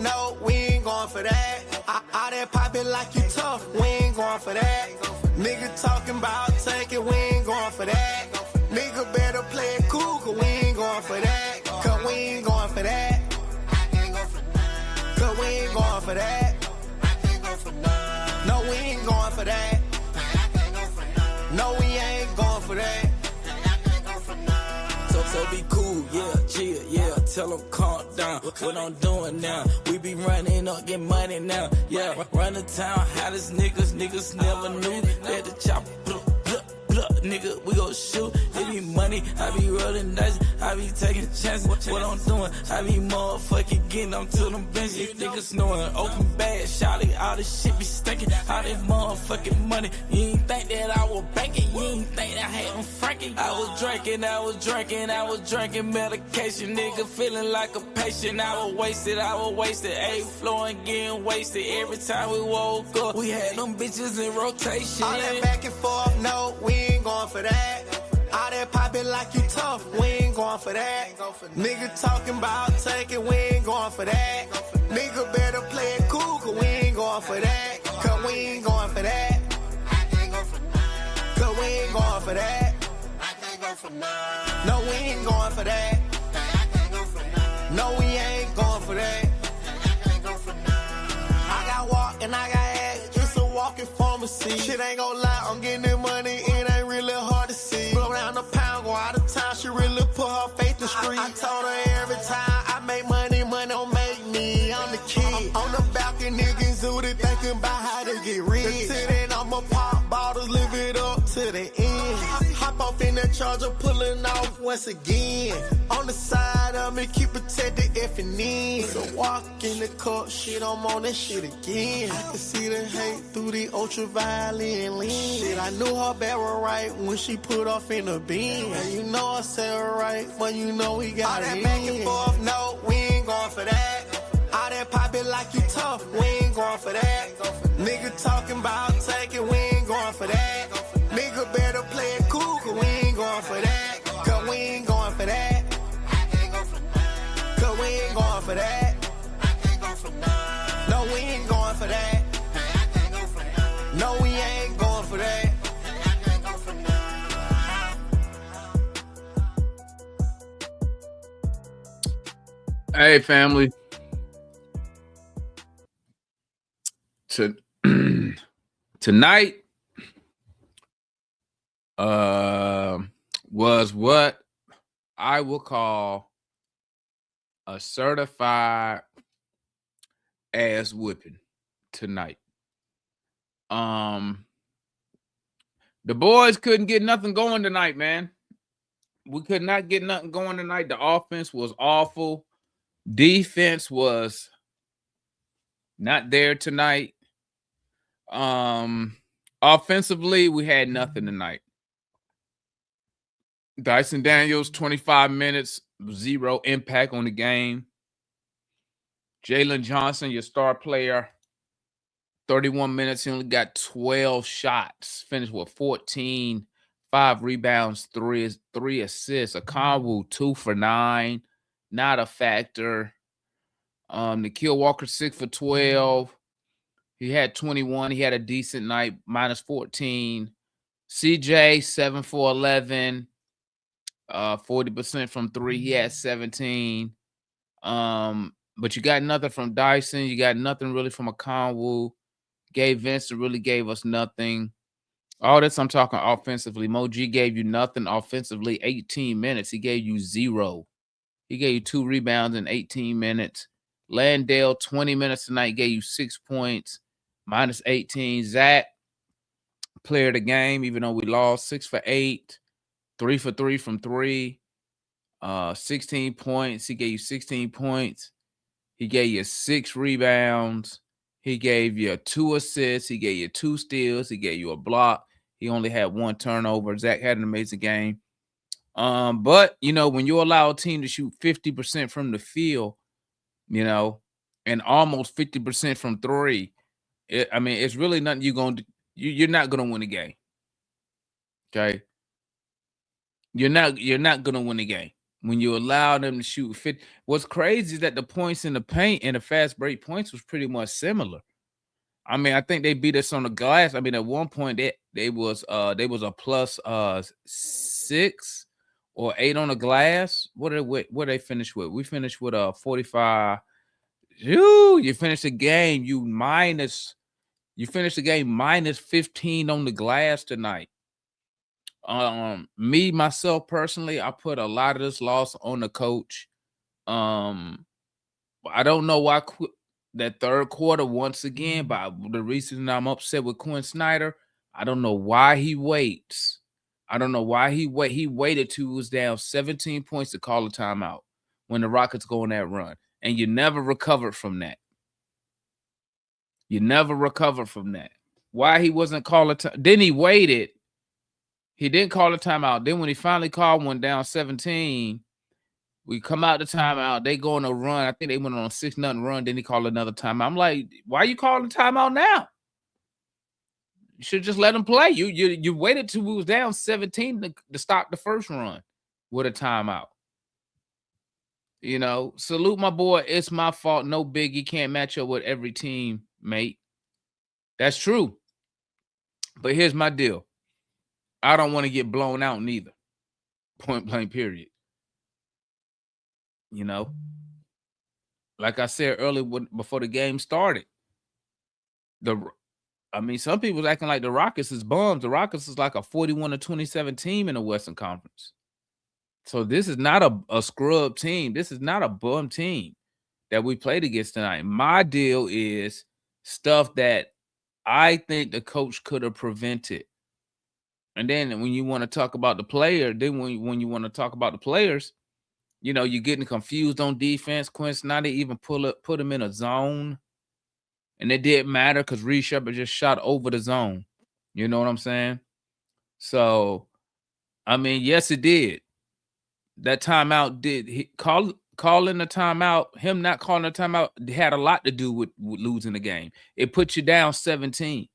no, we ain't going for that. I that pop it like you tough, we ain't going for that. Nigga talking about taking, we ain't going for that. Nigga better play it cool, cause we ain't going for that. Cause we ain't going for that. Cause we ain't going for that. No, we ain't going for that. No, we ain't going for that. So be cool, yeah, chill, yeah. Tell them calm down. What I'm doing now, we be running up, get money now. Yeah, run the town, hottest niggas never knew that the chopper. Nigga, we gon' shoot. It be money, I be rolling dice, I be taking chances. What I'm doing, I be motherfucking getting them to them benches. Niggas knowing, open bag, shawty, all this shit be stinking. All this motherfucking money, you ain't think that I was banking, you ain't think that I had them franking. I was drinking medication, nigga feeling like a patient. I was wasted, ayy, flowing, getting wasted. Every time we woke up, we had them bitches in rotation. All that back and forth, no, we ain't going for that. All that pop it like you tough, we ain't going for that. Nigga talking about taking, we ain't going for that. Nigga better play it cool, cause we ain't going for that. Cause we ain't going for that. Cause we ain't going for that. No, we ain't going for that. No, we ain't going for that. I got walk and I got ass, it's a walking pharmacy. Shit ain't gon' lie, I'm getting that money, it ain't really hard to see. Blow down the pound, go out of town, she really put her faith in the street. I told her every time I make money, money don't make me, I'm the kid. On the balcony, niggas zooted, thinking about how to get rich. Till then I'ma pop bottles, live it up to the end. Hop off in that charger, pulling off once again. On the side of me, keep protected F and N. So walk in the cup, shit, I'm on that shit again. I can see the hate through the ultraviolet lens. Shit, I knew her barrel right when she put off in the bin. And you know I said her right, but you know we got it. All that back and forth, no, we ain't going for that. All that pop it like you tough, we ain't going for that. Nigga talking about taking, we ain't going for that. Nigga better play it cool, cause we ain't going for that. Cause we ain't going for that. Cause we ain't going for that. No, we ain't going for that. No, we ain't going for that. Hey, family. Tonight was what I will call a certified ass whipping tonight. The boys couldn't get nothing going tonight, man. We could not get nothing going tonight. The offense was awful. Defense was not there tonight. Offensively, we had nothing tonight. Dyson Daniels, 25 minutes, 0 impact on the game. Jalen Johnson, your star player, 31 minutes. He only got 12 shots. Finished with 14, 5 rebounds, 3 assists. Okongwu, 2 for 9. Not a factor. Nikhil Walker, 6 for 12. He had 21. He had a decent night, minus 14. CJ, 7 for 11. 40% from 3. He had 17. But you got nothing from Dyson. You got nothing really from Okongwu. Gabe Vincent really gave us nothing. All this I'm talking offensively. Mo G gave you nothing offensively. 18 minutes. He gave you 0. He gave you 2 rebounds in 18 minutes. Landale, 20 minutes tonight, gave you 6 points, minus 18. Zach, player of the game, even though we lost, 6 for 8, 3 for 3 from 3, 16 points. He gave you 16 points. He gave you 6 rebounds. He gave you 2 assists. He gave you 2 steals. He gave you a block. He only had 1 turnover. Zach had an amazing game. But, you know, when you allow a team to shoot 50% from the field, you know, and almost 50% from 3, it's really nothing you're not going to win the game. Okay? You're not going to win the game when you allow them to shoot fit. What's crazy is that the points in the paint and the fast break points was pretty much similar. I mean, I think they beat us on the glass. I mean, at one point they was a plus 6 or 8 on the glass. What they finish with? We finished with a 45. You finished the game. You finished the game minus 15 on the glass tonight. Me myself personally, I put a lot of this loss on the coach. I don't know why that third quarter once again, but the reason I'm upset with Quinn Snyder, I don't know why he waits. I don't know why he waited till he was down 17 points to call a timeout when the Rockets go on that run, and you never recovered from that. You never recovered from that. Why he wasn't calling time? Then he waited. He didn't call a timeout. Then when he finally called one down 17, we come out the timeout. They go on a run. I think they went on a 6-0 run. Then he called another timeout. I'm like, why are you calling timeout now? You should just let him play. You waited till we was down 17 to stop the first run with a timeout. You know, salute my boy. It's my fault. No big. You can't match up with every team, mate. That's true. But here's my deal. I don't want to get blown out neither. Point blank, period. You know, like I said earlier before the game started, some people was acting like the Rockets is bums. The Rockets is like a 41-27 team in the Western Conference. So this is not a scrub team. This is not a bum team that we played against tonight. My deal is stuff that I think the coach could have prevented. And then when you want to talk about the player, when you want to talk about the players, you know, you're getting confused on defense. Quinn Snyder even put him in a zone. And it didn't matter because Reed Shepard just shot over the zone. You know what I'm saying? So, I mean, yes, it did. That timeout did. Calling the timeout, him not calling the timeout had a lot to do with losing the game. It put you down 17.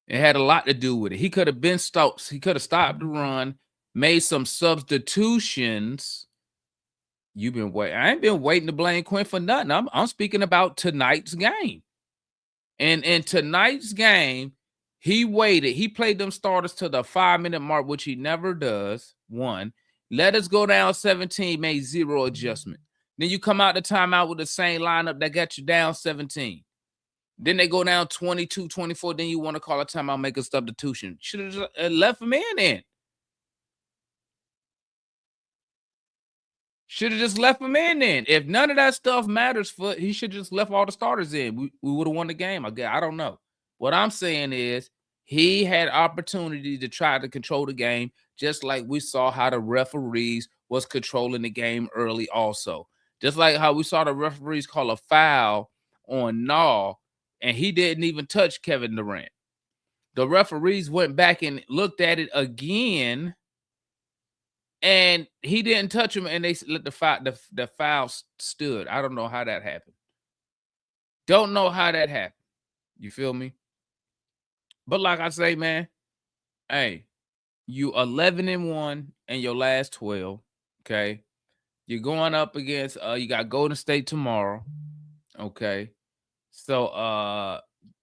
It had a lot to do with it. He could have been stopped. He could have stopped the run, made some substitutions. You've been waiting. I ain't been waiting to blame Quinn for nothing. I'm speaking about tonight's game. And in tonight's game, he waited. He played them starters to the 5-minute mark, which he never does. One. Let us go down 17, made 0 adjustment. Then you come out the timeout with the same lineup that got you down 17. Then they go down 22-24. Then you want to call a timeout, make a substitution. Should have just left him in then. Should have just left him in then. If none of that stuff matters, he should have just left all the starters in. We would have won the game. I don't know. What I'm saying is he had opportunity to try to control the game, just like we saw how the referees was controlling the game early also. Just like how we saw the referees call a foul on Naw, and he didn't even touch Kevin Durant. The referees went back and looked at it again, and he didn't touch him, and they let the foul stood. I don't know how that happened. Don't know how that happened. You feel me? But like I say, man, hey, you 11-1 in your last 12. Okay, you're going up against you got Golden State tomorrow. Okay, so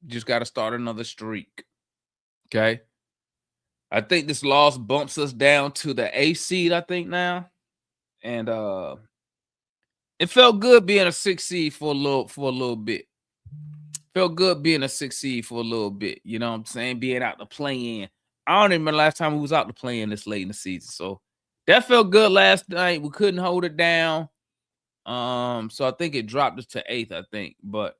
just got to start another streak. Okay. I think this loss bumps us down to the A seed, I think, now. And it felt good being a 6 seed for a little bit. Felt good being a 6 seed for a little bit. You know what I'm saying? Being out to play in. I don't even remember last time we was out to play in this late in the season. So that felt good last night. We couldn't hold it down. So I think it dropped us to 8th, I think. But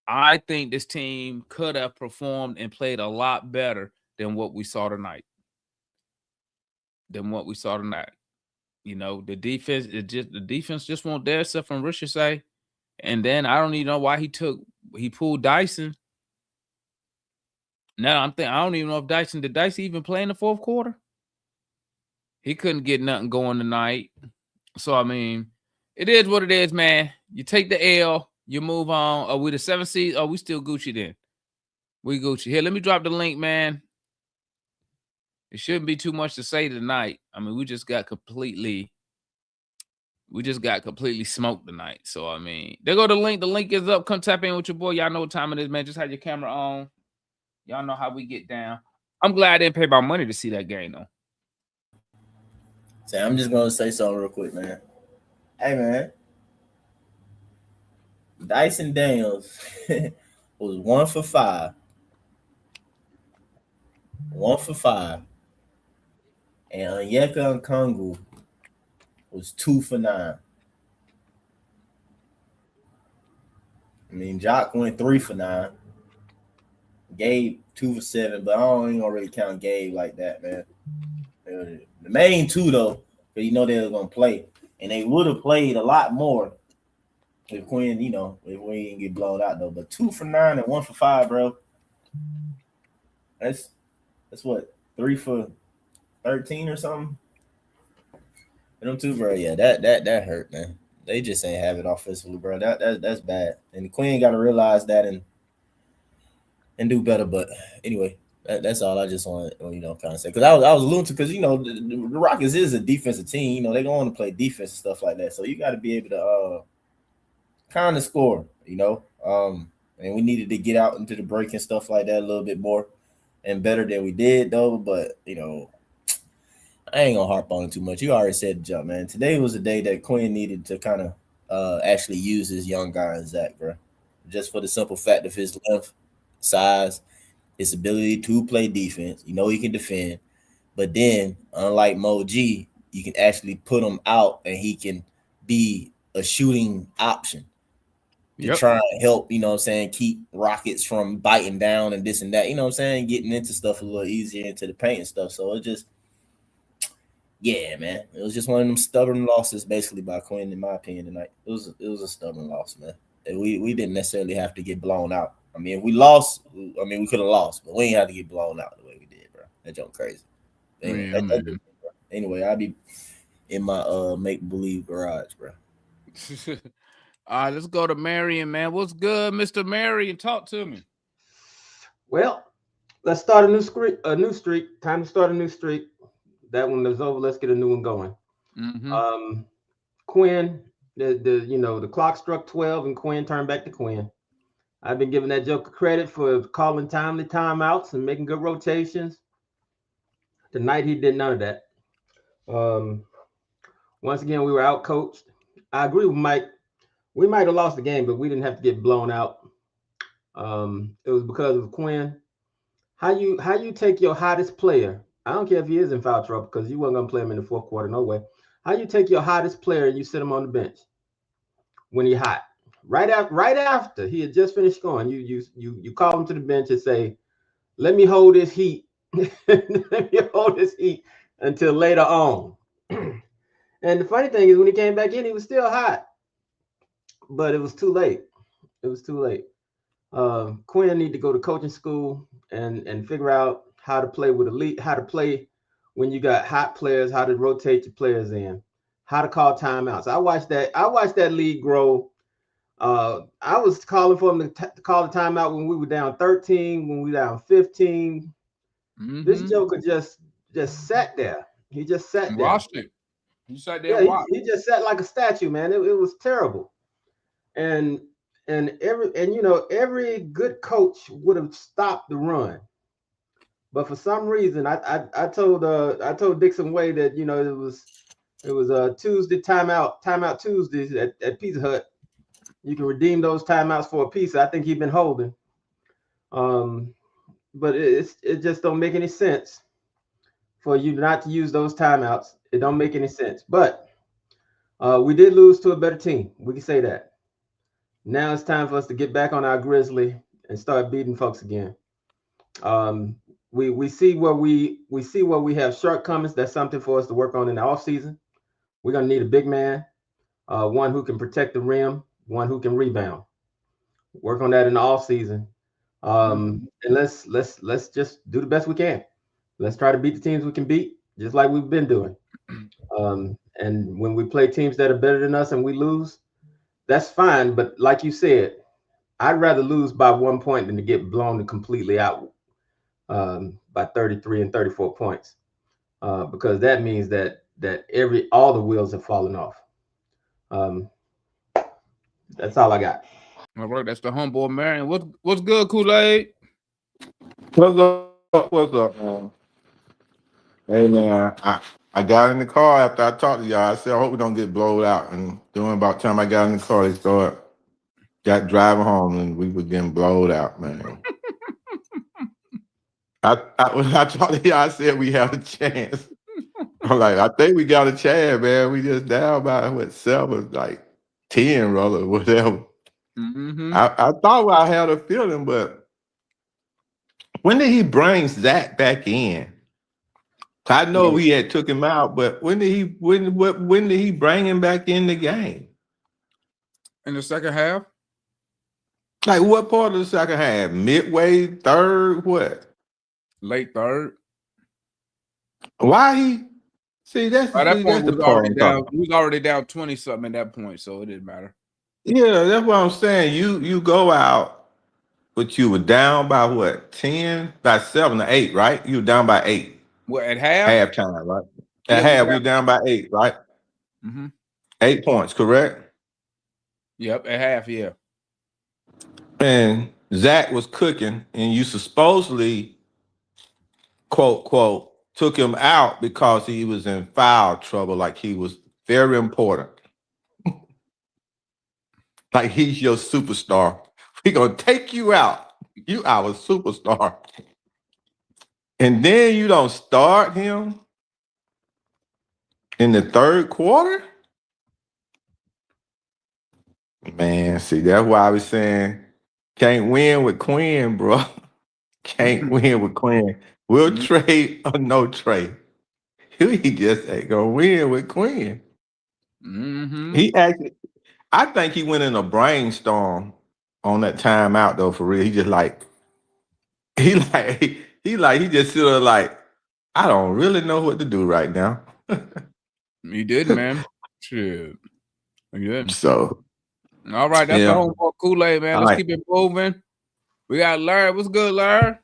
I think this team could have performed and played a lot better than what we saw tonight. You know, the defense just won't there, except from Ricochet. And then I don't even know why he pulled Dyson. Now I don't even know if Dyson even play in the fourth quarter. He couldn't get nothing going tonight. So I mean, it is what it is, man. You take the L, you move on. Are we the 7th seed? Are we still Gucci then? We Gucci. Here, let me drop the link, man. It shouldn't be too much to say tonight. I mean, we just got completely smoked tonight. So I mean, there go the link. The link is up. Come tap in with your boy. Y'all know what time it is, man. Just have your camera on. Y'all know how we get down. I'm glad I didn't pay my money to see that game though. So I'm just gonna say something real quick, man. Hey, man, Dyson Daniels was 1 for 5. 1 for 5. And Onyeka Okongwu was 2 for 9. I mean, Jock went 3 for 9. Gabe 2 for 7, but I don't even really count Gabe like that, man. The main two though, because you know they were gonna play, and they would have played a lot more if Quinn, if we didn't get blown out though. But 2 for 9 and 1 for 5, bro. That's what, 3 for 13 or something. And them two, bro. Yeah, that hurt, man. They just ain't have it offensively, bro. That's bad. And Quinn got to realize that and do better. But anyway, that's all I just want to kind of say. Because I was alluding to, because the Rockets is a defensive team. They going to play defense and stuff like that. So you got to be able to kind of score. And we needed to get out into the break and stuff like that a little bit more and better than we did though. But I ain't gonna harp on it too much. You already said the jump, man. Today was a day that Quinn needed to kind of actually use his young guy in Zach, bro. Just for the simple fact of his length, size, his ability to play defense. He can defend. But then, unlike Mo G, you can actually put him out and he can be a shooting option to try and help, keep Rockets from biting down and this and that, getting into stuff a little easier into the paint and stuff. So it just, yeah, man, it was just one of them stubborn losses basically by Quinn, in my opinion, tonight. It was a stubborn loss, man. And we didn't necessarily have to get blown out. I mean, if we lost, we could have lost, but we ain't have to get blown out the way we did, bro. That jump crazy. Anyway, I'll be in my make-believe garage, bro. All right, let's go to Marion, man. What's good, Mr. Marion? Talk to me. Well, let's start a new streak. Time to start a new streak. That one is over. Let's get a new one going. Mm-hmm. Quinn, the clock struck 12 and Quinn turned back to Quinn. I've been giving that joker credit for calling timely timeouts and making good rotations. Tonight he did none of that. Once again, we were out coached. I agree with Mike. We might have lost the game, but we didn't have to get blown out. It was because of Quinn. How you take your hottest player? I don't care if he is in foul trouble, because you wasn't gonna play him in the fourth quarter, no way. How you take your hottest player and you sit him on the bench when he's hot? Right after he had just finished scoring, you call him to the bench and say, "Let me hold this heat. Let me hold this heat until later on." And the funny thing is, when he came back in, he was still hot, but it was too late. It was too late. Quinn need to go to coaching school and figure out how to play with elite, how to play when you got hot players, how to rotate your players in, how to call timeouts. I watched that league grow. I was calling for him to call the timeout when we were down 13, when we were down 15. Mm-hmm. This joker just sat there. He just sat there. Watched it. He sat there. Yeah, he just sat like a statue, man. It was terrible. And every good coach would have stopped the run. But for some reason, I told Dixon Way that it was a Tuesday timeout Tuesdays at Pizza Hut. You can redeem those timeouts for a pizza. I think he's been holding. But it just don't make any sense for you not to use those timeouts. It don't make any sense. But we did lose to a better team. We can say that. Now it's time for us to get back on our grizzly and start beating folks again. We see where we have shortcomings. That's something for us to work on in the offseason. We're gonna need a big man, one who can protect the rim, one who can rebound. Work on that in the offseason. And let's just do the best we can. Let's try to beat the teams we can beat, just like we've been doing. And when we play teams that are better than us and we lose, that's fine. But like you said, I'd rather lose by 1 point than to get blown completely out by 33 and 34 points. because that means that all the wheels have fallen off. That's all I got. All right, that's the homeboy Marion. What's good, Kool-Aid? What's up? What's up, man? Hey, man, I got in the car after I talked to y'all. I said, I hope we don't get blowed out. And during about time I got in the car, they got driving home, and we were getting blowed out, man. When I talked to y'all, I said we have a chance. I'm like, I think we got a chance, man. We just down by what 7, like 10, rather, whatever. Mm-hmm. I thought I had a feeling, but when did he bring Zach back in? I know he had took him out, but when did he bring him back in the game? In the second half? Like what part of the second half? Midway, third, what? Late third. Why he? See, that's By that point, the part I'm talking about. we was already down 20 something at that point, so it didn't matter. Yeah, that's what I'm saying. You go out, but you were down by what? 10, by 7 to 8, right? You were down by 8. Well, at half? Halftime, right? At half, we were down by 8, right? Mm-hmm. 8 points, correct? Yep, at half, yeah. And Zach was cooking, and you supposedly, quote, quote, took him out because he was in foul trouble, like he was very important. Like he's your superstar. We're going to take you out. You our superstar. And then you don't start him in the third quarter? Man, see, that's why I was saying can't win with Quinn, bro. Can't win with Quinn. We'll trade or no trade. He just ain't gonna win with Quinn. Mm-hmm. He actually, I think he went in a brainstorm on that timeout though, for real. He just he just sort of like, I don't really know what to do right now. You did, man. Shit. You did. So all right, that's the homeboy Kool-Aid, man. Let's keep it moving. We got Larry. What's good, Larry?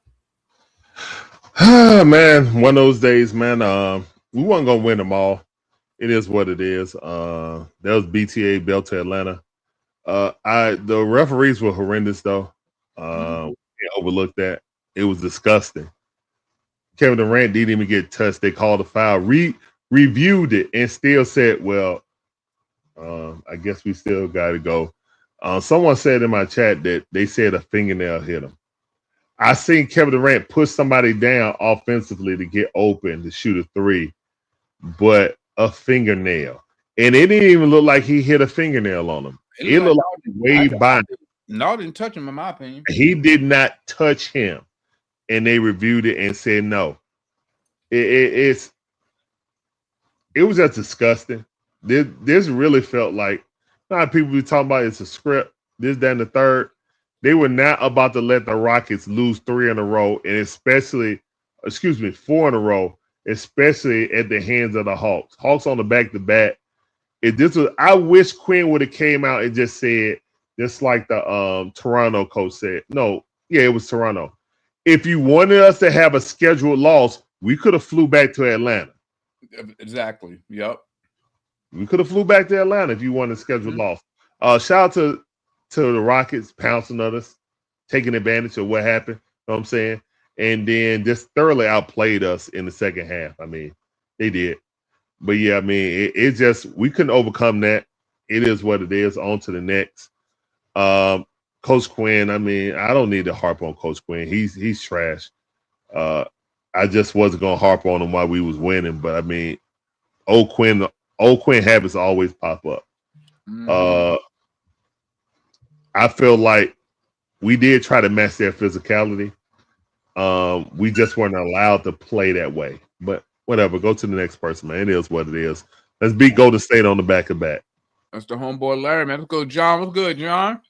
Man, one of those days, man. We weren't gonna win them all. It is what it is. That was BTA Bell to Atlanta. The referees were horrendous though. Can't overlook that. It was disgusting. Kevin Durant didn't even get touched. They called a foul, reviewed it, and still said, well, I guess we still gotta go. Someone said in my chat that they said a fingernail hit him. I seen Kevin Durant push somebody down offensively to get open to shoot a 3, but a fingernail. And it didn't even look like he hit a fingernail on him. It looked like way by. No, didn't touch him, in my opinion. He did not touch him. And they reviewed it and said no. It was just disgusting. This really felt like a lot of people be talking about it's a script, this, that, and the third. They were not about to let the Rockets lose 3 in a row, and especially, 4 in a row, especially at the hands of the Hawks. Hawks on the back-to-back. I wish Quinn would have came out and just said, just like the Toronto coach said. No, yeah, it was Toronto. If you wanted us to have a scheduled loss, we could have flew back to Atlanta. Exactly. Yep. We could have flew back to Atlanta if you wanted a scheduled loss. Shout out to the Rockets pouncing on us, taking advantage of what happened. You know what I'm saying? And then just thoroughly outplayed us in the second half. I mean, they did. But yeah, I mean, it just, we couldn't overcome that. It is what it is. On to the next. Coach Quinn, I mean, I don't need to harp on Coach Quinn. He's trash. I just wasn't gonna harp on him while we was winning. But I mean, old Quinn habits always pop up. I feel like we did try to match their physicality. We just weren't allowed to play that way. But whatever, go to the next person, man. It is what it is. Let's beat Golden State on the back-to-back. That's the homeboy Larry, man. Let's go, John. What's good, John?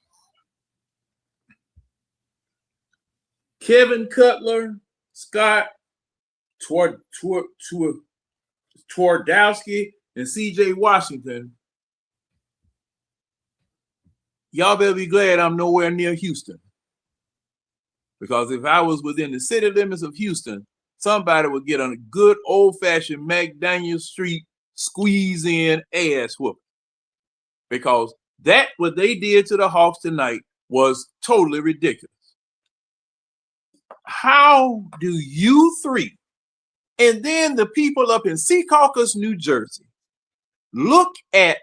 Kevin Cutler, Scott Twardowski, and CJ Washington. Y'all better be glad I'm nowhere near Houston. Because if I was within the city limits of Houston, somebody would get on a good old-fashioned McDaniel Street squeeze-in ass whooping. Because that what they did to the Hawks tonight was totally ridiculous. How do you three, and then the people up in Secaucus, New Jersey, look at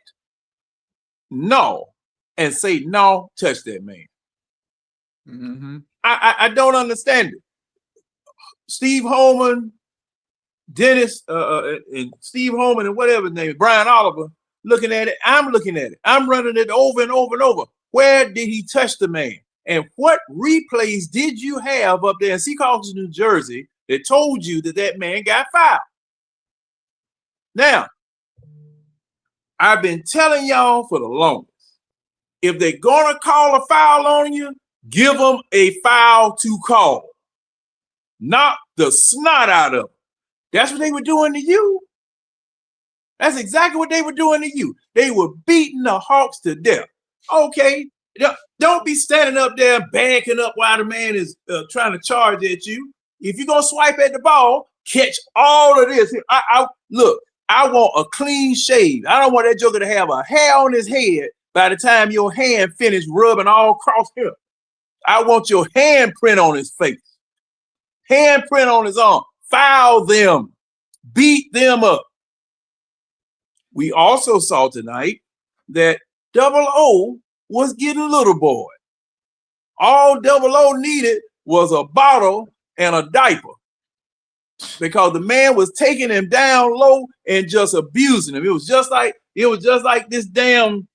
no and say, no, touch that man? Mm-hmm. I don't understand it. Steve Holman, Dennis, and Steve Holman, and whatever his name is, Brian Oliver, looking at it. I'm looking at it. I'm running it over and over and over. Where did he touch the man? And what replays did you have up there in Secaucus, New Jersey, that told you that that man got fouled? Now, I've been telling y'all for the longest, if they're gonna call a foul on you, give them a foul to call. Knock the snot out of them. That's what they were doing to you. That's exactly what they were doing to you. They were beating the Hawks to death. Okay, don't be standing up there backing up while the man is trying to charge at you. If you're going to swipe at the ball, catch all of this. Look, I want a clean shave. I don't want that joker to have a hair on his head by the time your hand finished rubbing all across him. I want your handprint on his face. Handprint on his arm. Foul them. Beat them up. We also saw tonight that Double O was getting little boy. All Double O needed was a bottle and a diaper because the man was taking him down low and just abusing him. It was just like this damn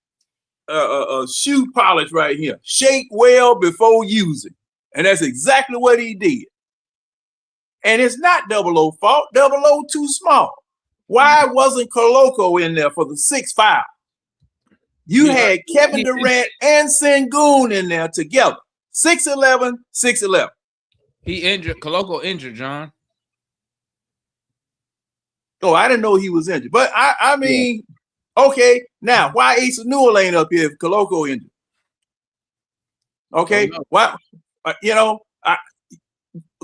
shoe polish right here. Shake well before using. And that's exactly what he did. And it's not Double O fault. Double O too small. Why wasn't Coloco in there for the 6-5? You had Kevin Durant and Sengun in there together. 6'11", 6'11". He injured. Coloco injured, John. Oh, I didn't know he was injured. But I mean, okay. Now, why Asa Newell ain't up here if Coloco injured? Okay. Why?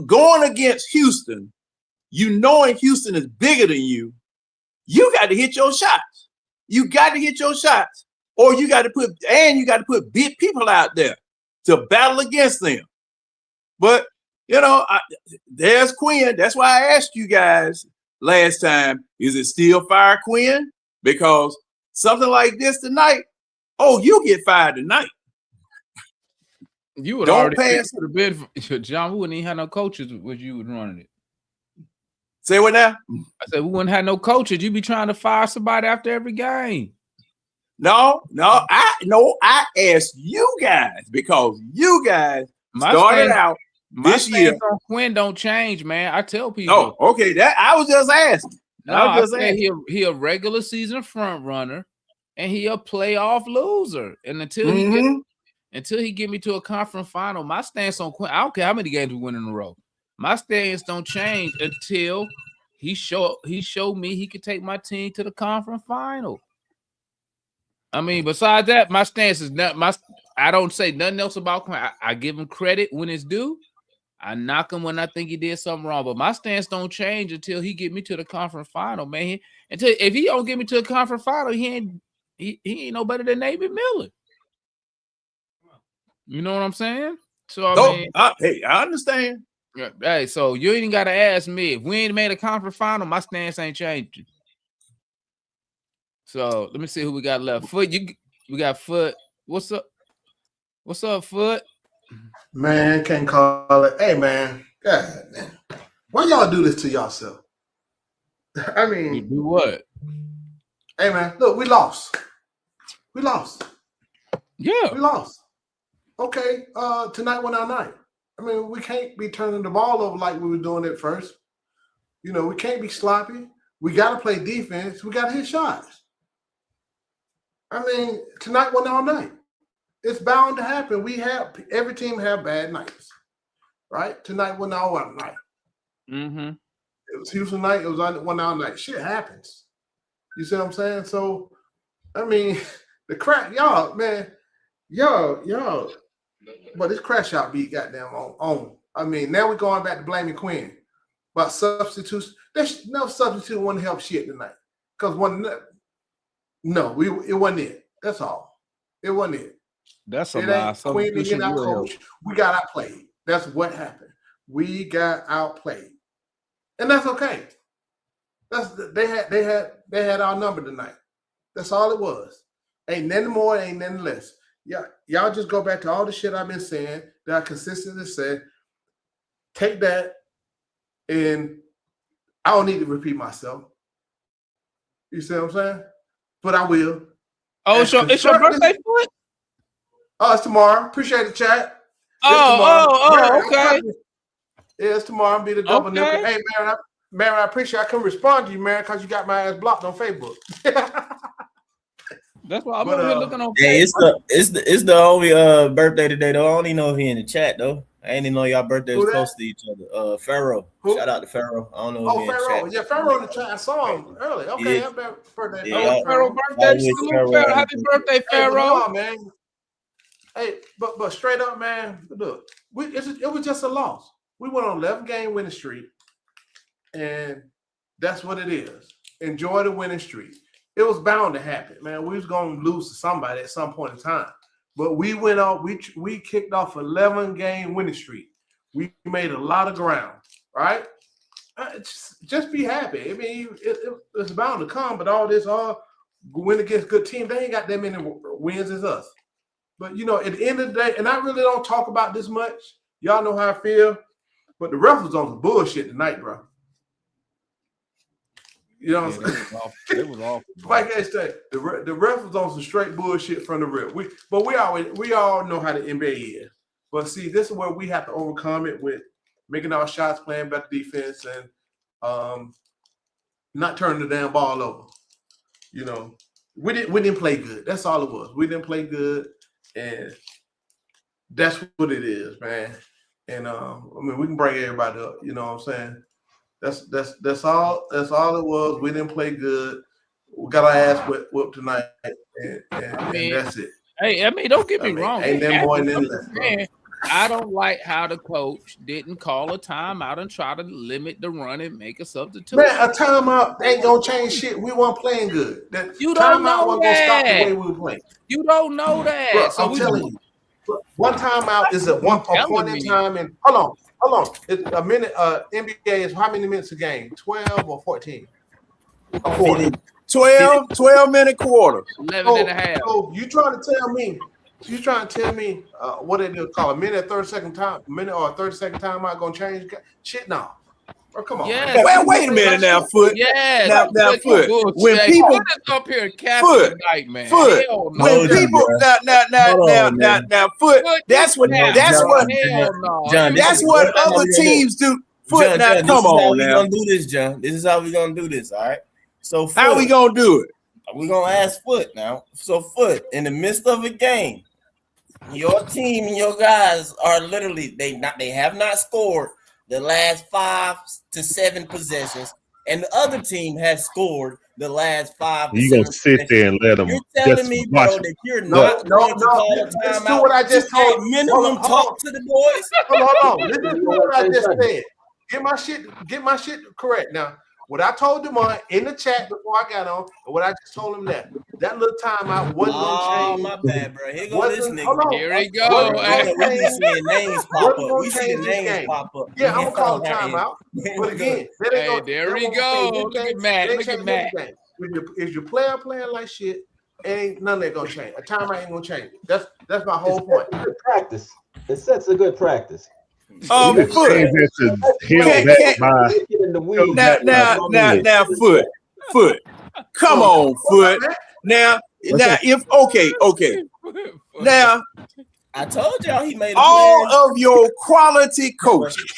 Going against Houston, knowing Houston is bigger than you, you got to hit your shots. You got to hit your shots. Or you got to put big people out there to battle against them. But, there's Quinn. That's why I asked you guys last time, is it still fire Quinn? Because something like this tonight, you get fired tonight. You would Don't already pass it. Been John, we wouldn't even have no coaches with you running it. Say what now? I said we wouldn't have no coaches. You be trying to fire somebody after every game. No, I asked you guys because you guys started out this year. On Quinn don't change, man. I tell people. Oh, okay. That I was just asking. I said he a regular season front runner, and he a playoff loser. And until he get me to a conference final, my stance on Quinn, I don't care how many games we win in a row. My stance don't change until he showed me he could take my team to the conference final. I mean, besides that, my stance is not I don't say nothing else about Quinn. I give him credit when it's due. I knock him when I think he did something wrong. But my stance don't change until he get me to the conference final, man. If he don't get me to the conference final, he ain't no better than Navy Miller. You know what I'm saying? So hey, I understand. Hey, so you ain't got to ask me. If we ain't made a conference final, my stance ain't changing. So let me see who we got left. Foot, we got Foot. What's up? What's up, Foot? Man, can't call it. Hey, man. God, man. Why y'all do this to yourself? I mean, you do what? Hey, man, look, we lost. Yeah. We lost. Okay, tonight went our night. I mean, we can't be turning the ball over like we were doing it first. We can't be sloppy. We got to play defense. We got to hit shots. I mean, tonight went our night. It's bound to happen. Every team have bad nights, right? Tonight went our night. Mm-hmm. It was Houston night. It was one our night. Shit happens. You see what I'm saying? So, I mean, the crack, y'all, man, y'all. But this crash out beat goddamn on. I mean, now we're going back to blaming Quinn. about substitutes. There's no substitute wouldn't help shit tonight. Because it wasn't it. That's all. It wasn't it. That's a It lie. ain't Quinn Substitution getting out will help. coach. We got outplayed. That's what happened. We got outplayed. And that's okay. They had our number tonight. That's all it was. Ain't nothing more, ain't nothing less. Yeah, y'all just go back to all the shit I've been saying that I consistently said. Take that, and I don't need to repeat myself. You see what I'm saying? But I will. Oh, it's your birthday foot? Oh, it's tomorrow. Appreciate the chat. Okay. Yeah, it's tomorrow. Be the double Okay. nickel. Hey, man, I appreciate I couldn't respond to you, man, because you got my ass blocked on Facebook. That's why I'm over here looking on Hey, Facebook. it's the only birthday today though. I don't even know if he in the chat though. I didn't even know y'all birthdays close to each other. Pharaoh. Who? Shout out to Pharaoh. I don't know if he in the Pharaoh. chat. Yeah, Pharaoh in the chat. I saw him early. Okay, Yeah. happy birthday, Yeah, Pharaoh birthday. Salute, Pharaoh. Happy birthday, Pharaoh. Hey, man. Hey, but straight up, man, look, it was just a loss. We went on 11-game winning streak, and that's what it is. Enjoy the winning streak. It was bound to happen, man. We was going to lose to somebody at some point in time. But we went off, we kicked off 11-game winning streak. We made a lot of ground, right? Just be happy. I mean, it's bound to come, but all this, win against good teams, they ain't got that many wins as us. But, at the end of the day, and I really don't talk about this much. Y'all know how I feel. But the ref was on some bullshit tonight, bro. You know what I'm saying? It was awful. Like I said, the ref was on some straight bullshit from the rip. We all know how the NBA is. But see, this is where we have to overcome it with making our shots, playing better defense, and not turning the damn ball over. We didn't play good. That's all it was. We didn't play good, and that's what it is, man. And we can bring everybody up. You know what I'm saying? That's all it was. We didn't play good. We got our ass whipped tonight, and that's it. Hey, don't get me wrong. Ain't that more than less. I don't like how the coach didn't call a timeout and try to limit the run and make a substitution. Man, a timeout ain't gonna change shit. We weren't playing good. You don't know wasn't that. gonna stop the way we were playing. You don't know that. Bro, so I'm telling you, one timeout is a point in time. And hold on. It's a minute. NBA is how many minutes a game? 12 or 14? 12-minute quarters. 11 and a half. So you trying to tell me what they do call a minute, 30-second time, or a 30-second timeout gonna change shit? No. Bro, come on. Yes. Well, wait a minute now, Foot. Yes. Now, Foot. When people up here capping tonight, man. Foot. When people now, Foot. That's what other teams do. Foot. Now, come on now. Gonna do this, John. This is how we gonna do this. All right. So Foot, how we gonna do it? We're gonna ask Foot now. So Foot, in the midst of a game, your team and your guys are literally they have not scored the last 5 to 7 possessions, and the other team has scored the last 5 to 7 You gonna sit there and let them? You're telling me, bro, that you're not going to call a timeout? Do what I just told. Minimum talk to the boys. Hold on. Listen to what I just said. Get my shit correct now. What I told them in the chat before I got on, and what I just told them that little timeout wasn't gonna change. My bad, bro. Here go this nigga. Here we go. We seeing names pop up. We see the names pop up. Yeah, I'm gonna call a timeout. But again, there we go. Look at Matt. If your player playing like shit, ain't none of that gonna change. A timeout ain't gonna change. That's my whole point. Good practice. It sets a good practice. Foot. Now, Foot. Come on, Foot. Now, if okay. Now, I told y'all he made all of your quality coaches.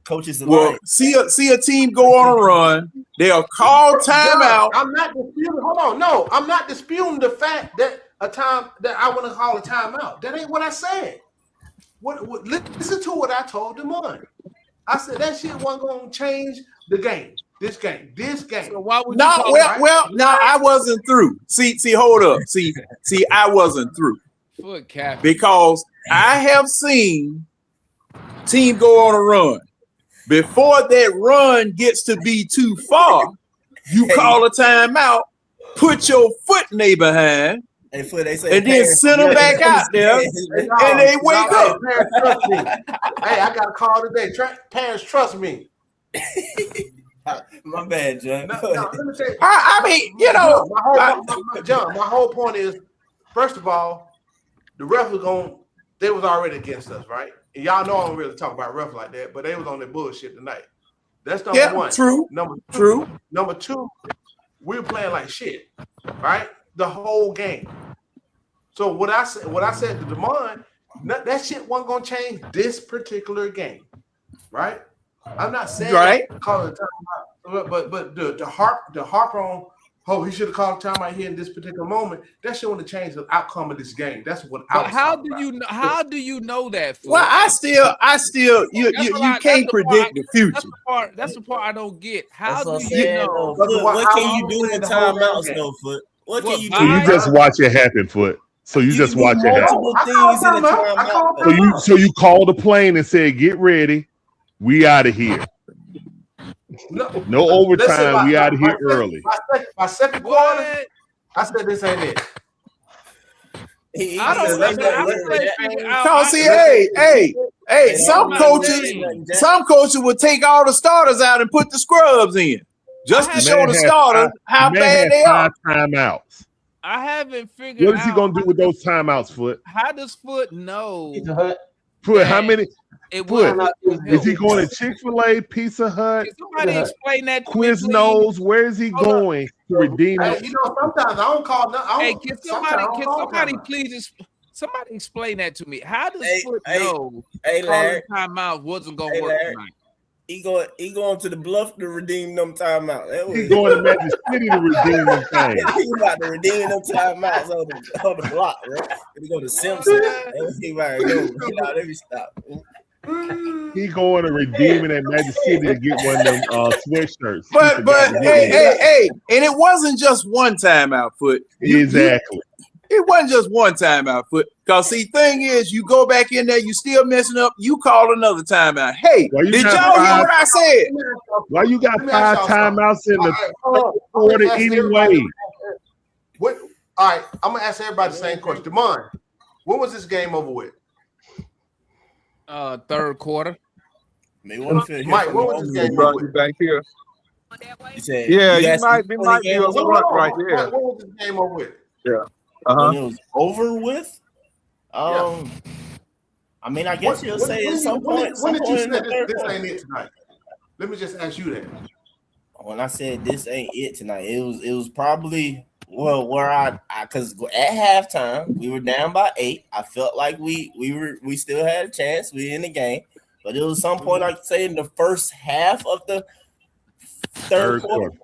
Coaches will see a team go on a run. They'll call timeout. I'm not disputing. Hold on, no, I'm not disputing the fact that I want to call a timeout. That ain't what I said. What listen to what I told them on. I said that shit wasn't gonna change the game. This game. So why would no, I wasn't through. See, hold up. See, I wasn't through. Foot cap. Because I have seen team go on a run. Before that run gets to be too far, you call a timeout, put your foot in their behind, Hey, Foot, they say and then send them back out there, and they wake up. Parents trust me. Hey, I got a call today. Parents trust me. My bad, John. No, let me say, I mean, you know, John, my whole point is, first of all, the ref was they was already against us, right? And y'all know I don't really talk about ref like that, but they was on their bullshit tonight. That's number one. True. Number two, we were playing like shit, right? The whole game. So what I said to Demond, that shit wasn't gonna change this particular game, right? I'm not saying calling a timeout, but the harp on, oh, he should have called a timeout here in this particular moment. That shit want to change the outcome of this game. That's what I was how talking do you about. know? How do you know that? Foot? Well, I still, you can't predict the future. That's the part I don't get. How That's do you know? Foot, what can you do in timeouts, though, Foot? What can you do? So you just watch it happen, Foot. So you just watch it happen. Things in a timeout. So you called the plane and said, "Get ready, we out of here. No overtime. We out of here early." My second quarter, I said this ain't it. Some coaches would take all the starters out and put the scrubs in just to show the starters how bad they are. Timeouts. I haven't figured out. What is he gonna do with those timeouts, Foot? How does Foot know? Foot, how many? Foot, is he going to Chick-fil-A, Pizza Hut? Can somebody explain that to Quiznos? Where is he going to redeem it? You know, sometimes I don't call. Can somebody please somebody explain that to me? How does Foot know calling timeout wasn't gonna work tonight? He going to the Bluff to redeem them timeouts. He going to Magic City to redeem them things. He about to redeem them timeouts on the block, right? He go to Simpson. He about to go. Let me stop. He going to redeem it at Magic City to get one of them sweatshirts. But hey, and it wasn't just one timeout, Foot. Exactly. It wasn't just one timeout, Foot. Because see, thing is, you go back in there, you still messing up. You call another timeout. Hey, did y'all hear what I said? Why you got 5 timeouts in the quarter anyway? All right, I'm gonna ask everybody the same question. Demond, when was this game over with? Third quarter. Mike, when was this game over with? Back here. Said, you might be a run right there. When was this game over with? Yeah. When it was over with? I mean, I guess you'll say at some point. When did you say this ain't it tonight? Let me just ask you that. When I said this ain't it tonight, it was probably where because at halftime we were down by 8. I felt like we still had a chance. We in the game, but it was some point I'd say in the first half of the third quarter.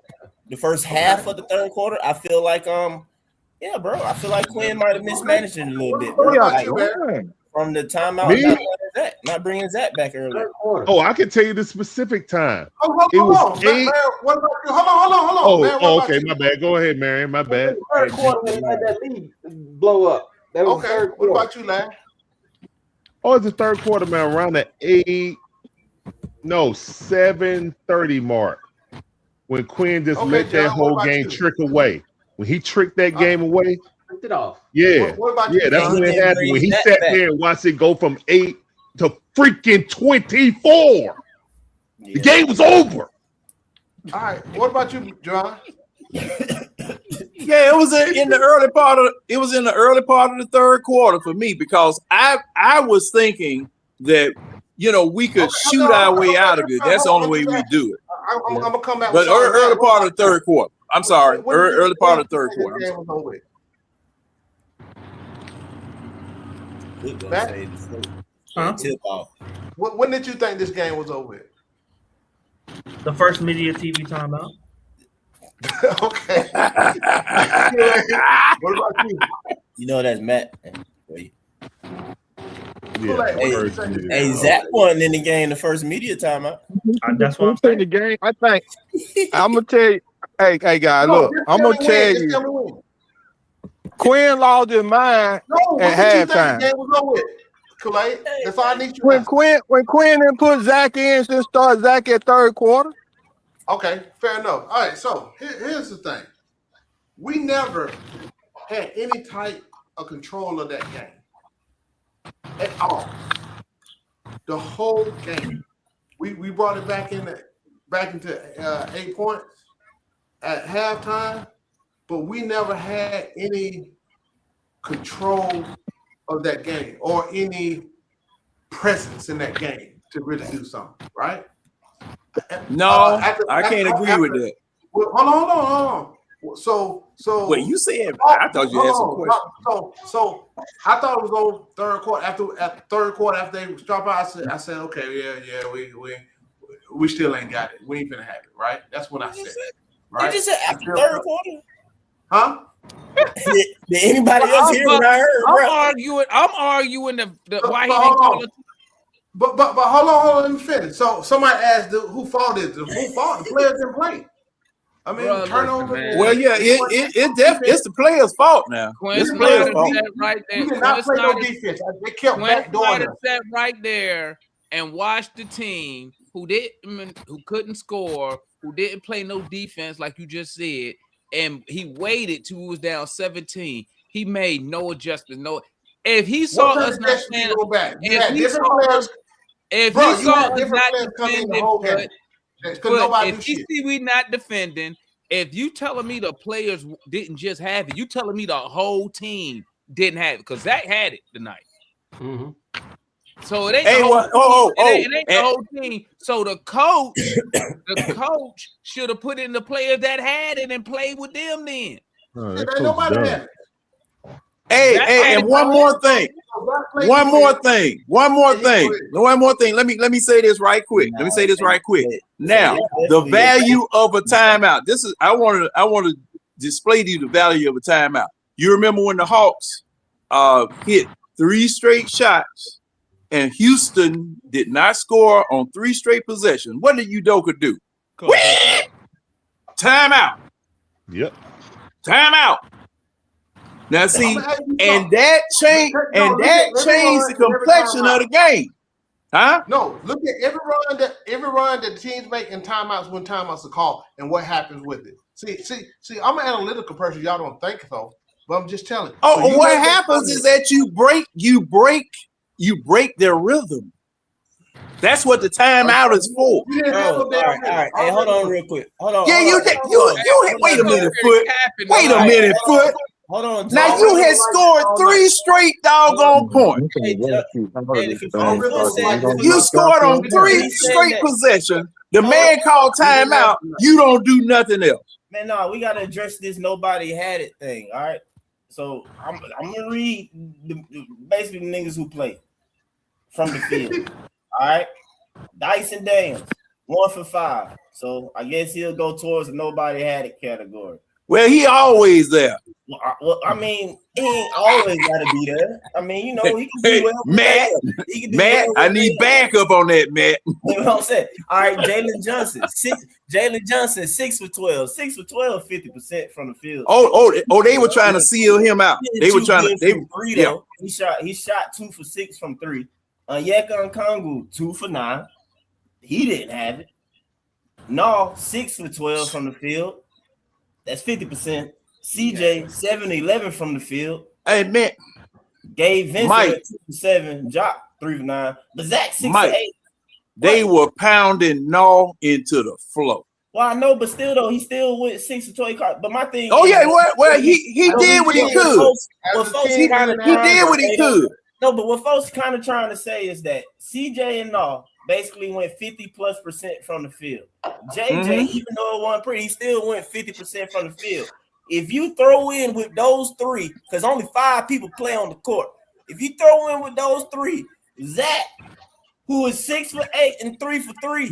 The first half of the third quarter, I feel like yeah, bro. I feel like Quinn might have mismanaged it a little bit, bro. Like, from the timeout, not bringing Zach back earlier. Oh, I can tell you the specific time. Hold on. Man, what about you? Hold on. Oh, okay. My bad. Go ahead, Marion. My bad. Third quarter when they had that lead blow up. That was okay. What about you, Larry? Oh, it's the third quarter, man. Around the 7:30 mark, when Quinn just let that whole game trick away. When he tricked that game away, tricked it off. Yeah, what about you? That's when it happened. When he sat there and watched it go from 8 to freaking 24, the game was over. All right, what about you, John? Yeah, it was in the early part of the third quarter for me because I was thinking that we could shoot our way out of it. That's the only way we do it. I'm gonna come back. But early part of the third quarter. I'm sorry. Early part of the third quarter. When did you think this game was over with? The first media TV timeout. Okay. What about you? You know that's Matt. Wait. Yeah, hey, Zach wasn't in the game the first media timeout. That's what I'm saying. The game. I think I'm gonna tell you. Hey, guys, look. I'm gonna tell you. Quinn lost his mind at halftime. Kool-Aid. That's all I need you to When answer. Quinn didn't put Zach in, just start Zach at third quarter. Okay, fair enough. All right, so here's the thing. We never had any type of control of that game at all. The whole game. We brought it back into 8 points at halftime, but we never had any control of that game or any presence in that game to really do something, right? No, I can't agree with that. Well, hold on. So Wait, you said I thought you had some questions. So I thought it was on third quarter. After they dropped out, I said, okay, yeah, we still ain't got it. We ain't finna have it, right? That's what I said. Right? You just said after third quarter? Huh? Did anybody else hear what I heard? I'm arguing the why he didn't call it. But hold on, let me finish. So somebody asked who fault is it? Who fault? The players didn't play. I mean, turnover. Well, yeah, it's the players' fault now. It's the players' fault. Right there. You did not play no defense. They kept backdooring them. Sat right there and watched the team who couldn't score, who didn't play no defense, like you just said, and he waited till he was down 17. He made no adjustment. No, if he saw us not playing, if he saw us not defending, but if you see we not defending, if you telling me the players didn't just have it, you telling me the whole team didn't have it, because Zach had it tonight. Mm-hmm. So it ain't it ain't the whole team. So the coach should have put in the players that had it and played with them then. Nobody had it. Hey, and one more thing. Let me say this right quick. Now, the value of a timeout. I want to display to you the value of a timeout. You remember when the Hawks hit 3 straight shots and Houston did not score on 3 straight possessions? What did Udoka do? Timeout. Yep. Timeout. Now see, and that changed the complexion of the game. Huh? No, look at every run that the teams make in timeouts when timeouts are called and what happens with it. See, I'm an analytical person. Y'all don't think so, but I'm just telling you. Oh, so what happens is that you break their rhythm. That's what the timeout is for. All right. Hey, hold on real quick. Hold on. Yeah, you wait a minute, Foot. Wait a minute, Foot. Hold on. Now you had scored 3 straight doggone points. You scored on 3 straight possessions. The man called timeout. You don't do nothing else. Man, no, we gotta address this nobody had it thing. All right. So I'm gonna read basically the niggas who play from the field. All right. Dyson Daniels, 1 for 5. So I guess he'll go towards the nobody had it category. Well, he always there. Well, I mean, he ain't always got to be there. I mean, you know, he can do well. Matt, I need backup on that, Matt. You know what I'm saying? All right, Jalen Johnson, 6 for 12. 6 for 12, 50% from the field. Oh, they were trying to seal him out. They were trying to. He shot 2 for 6 from 3. Onyeka Okongwu, 2 for 9. He didn't have it. No, 6 for 12 from the field. That's 50%. CJ, 7-11 from the field. Hey, man. Gabe Vincent, 2 for 7. Jock, 3 for 9. But Zach, 6 for 8. They were pounding No into the floor. Well, I know, but still, though, he still went 6 for 12 cards. But my thing he did what he could. He did what he could. No, but what folks kind of trying to say is that CJ and No basically went 50+% from the field. JJ, even though it wasn't pretty, he still went 50% from the field. If you throw in with those 3, because only 5 people play on the court. If you throw in with those 3, Zach, who is 6 for 8 and 3 for 3,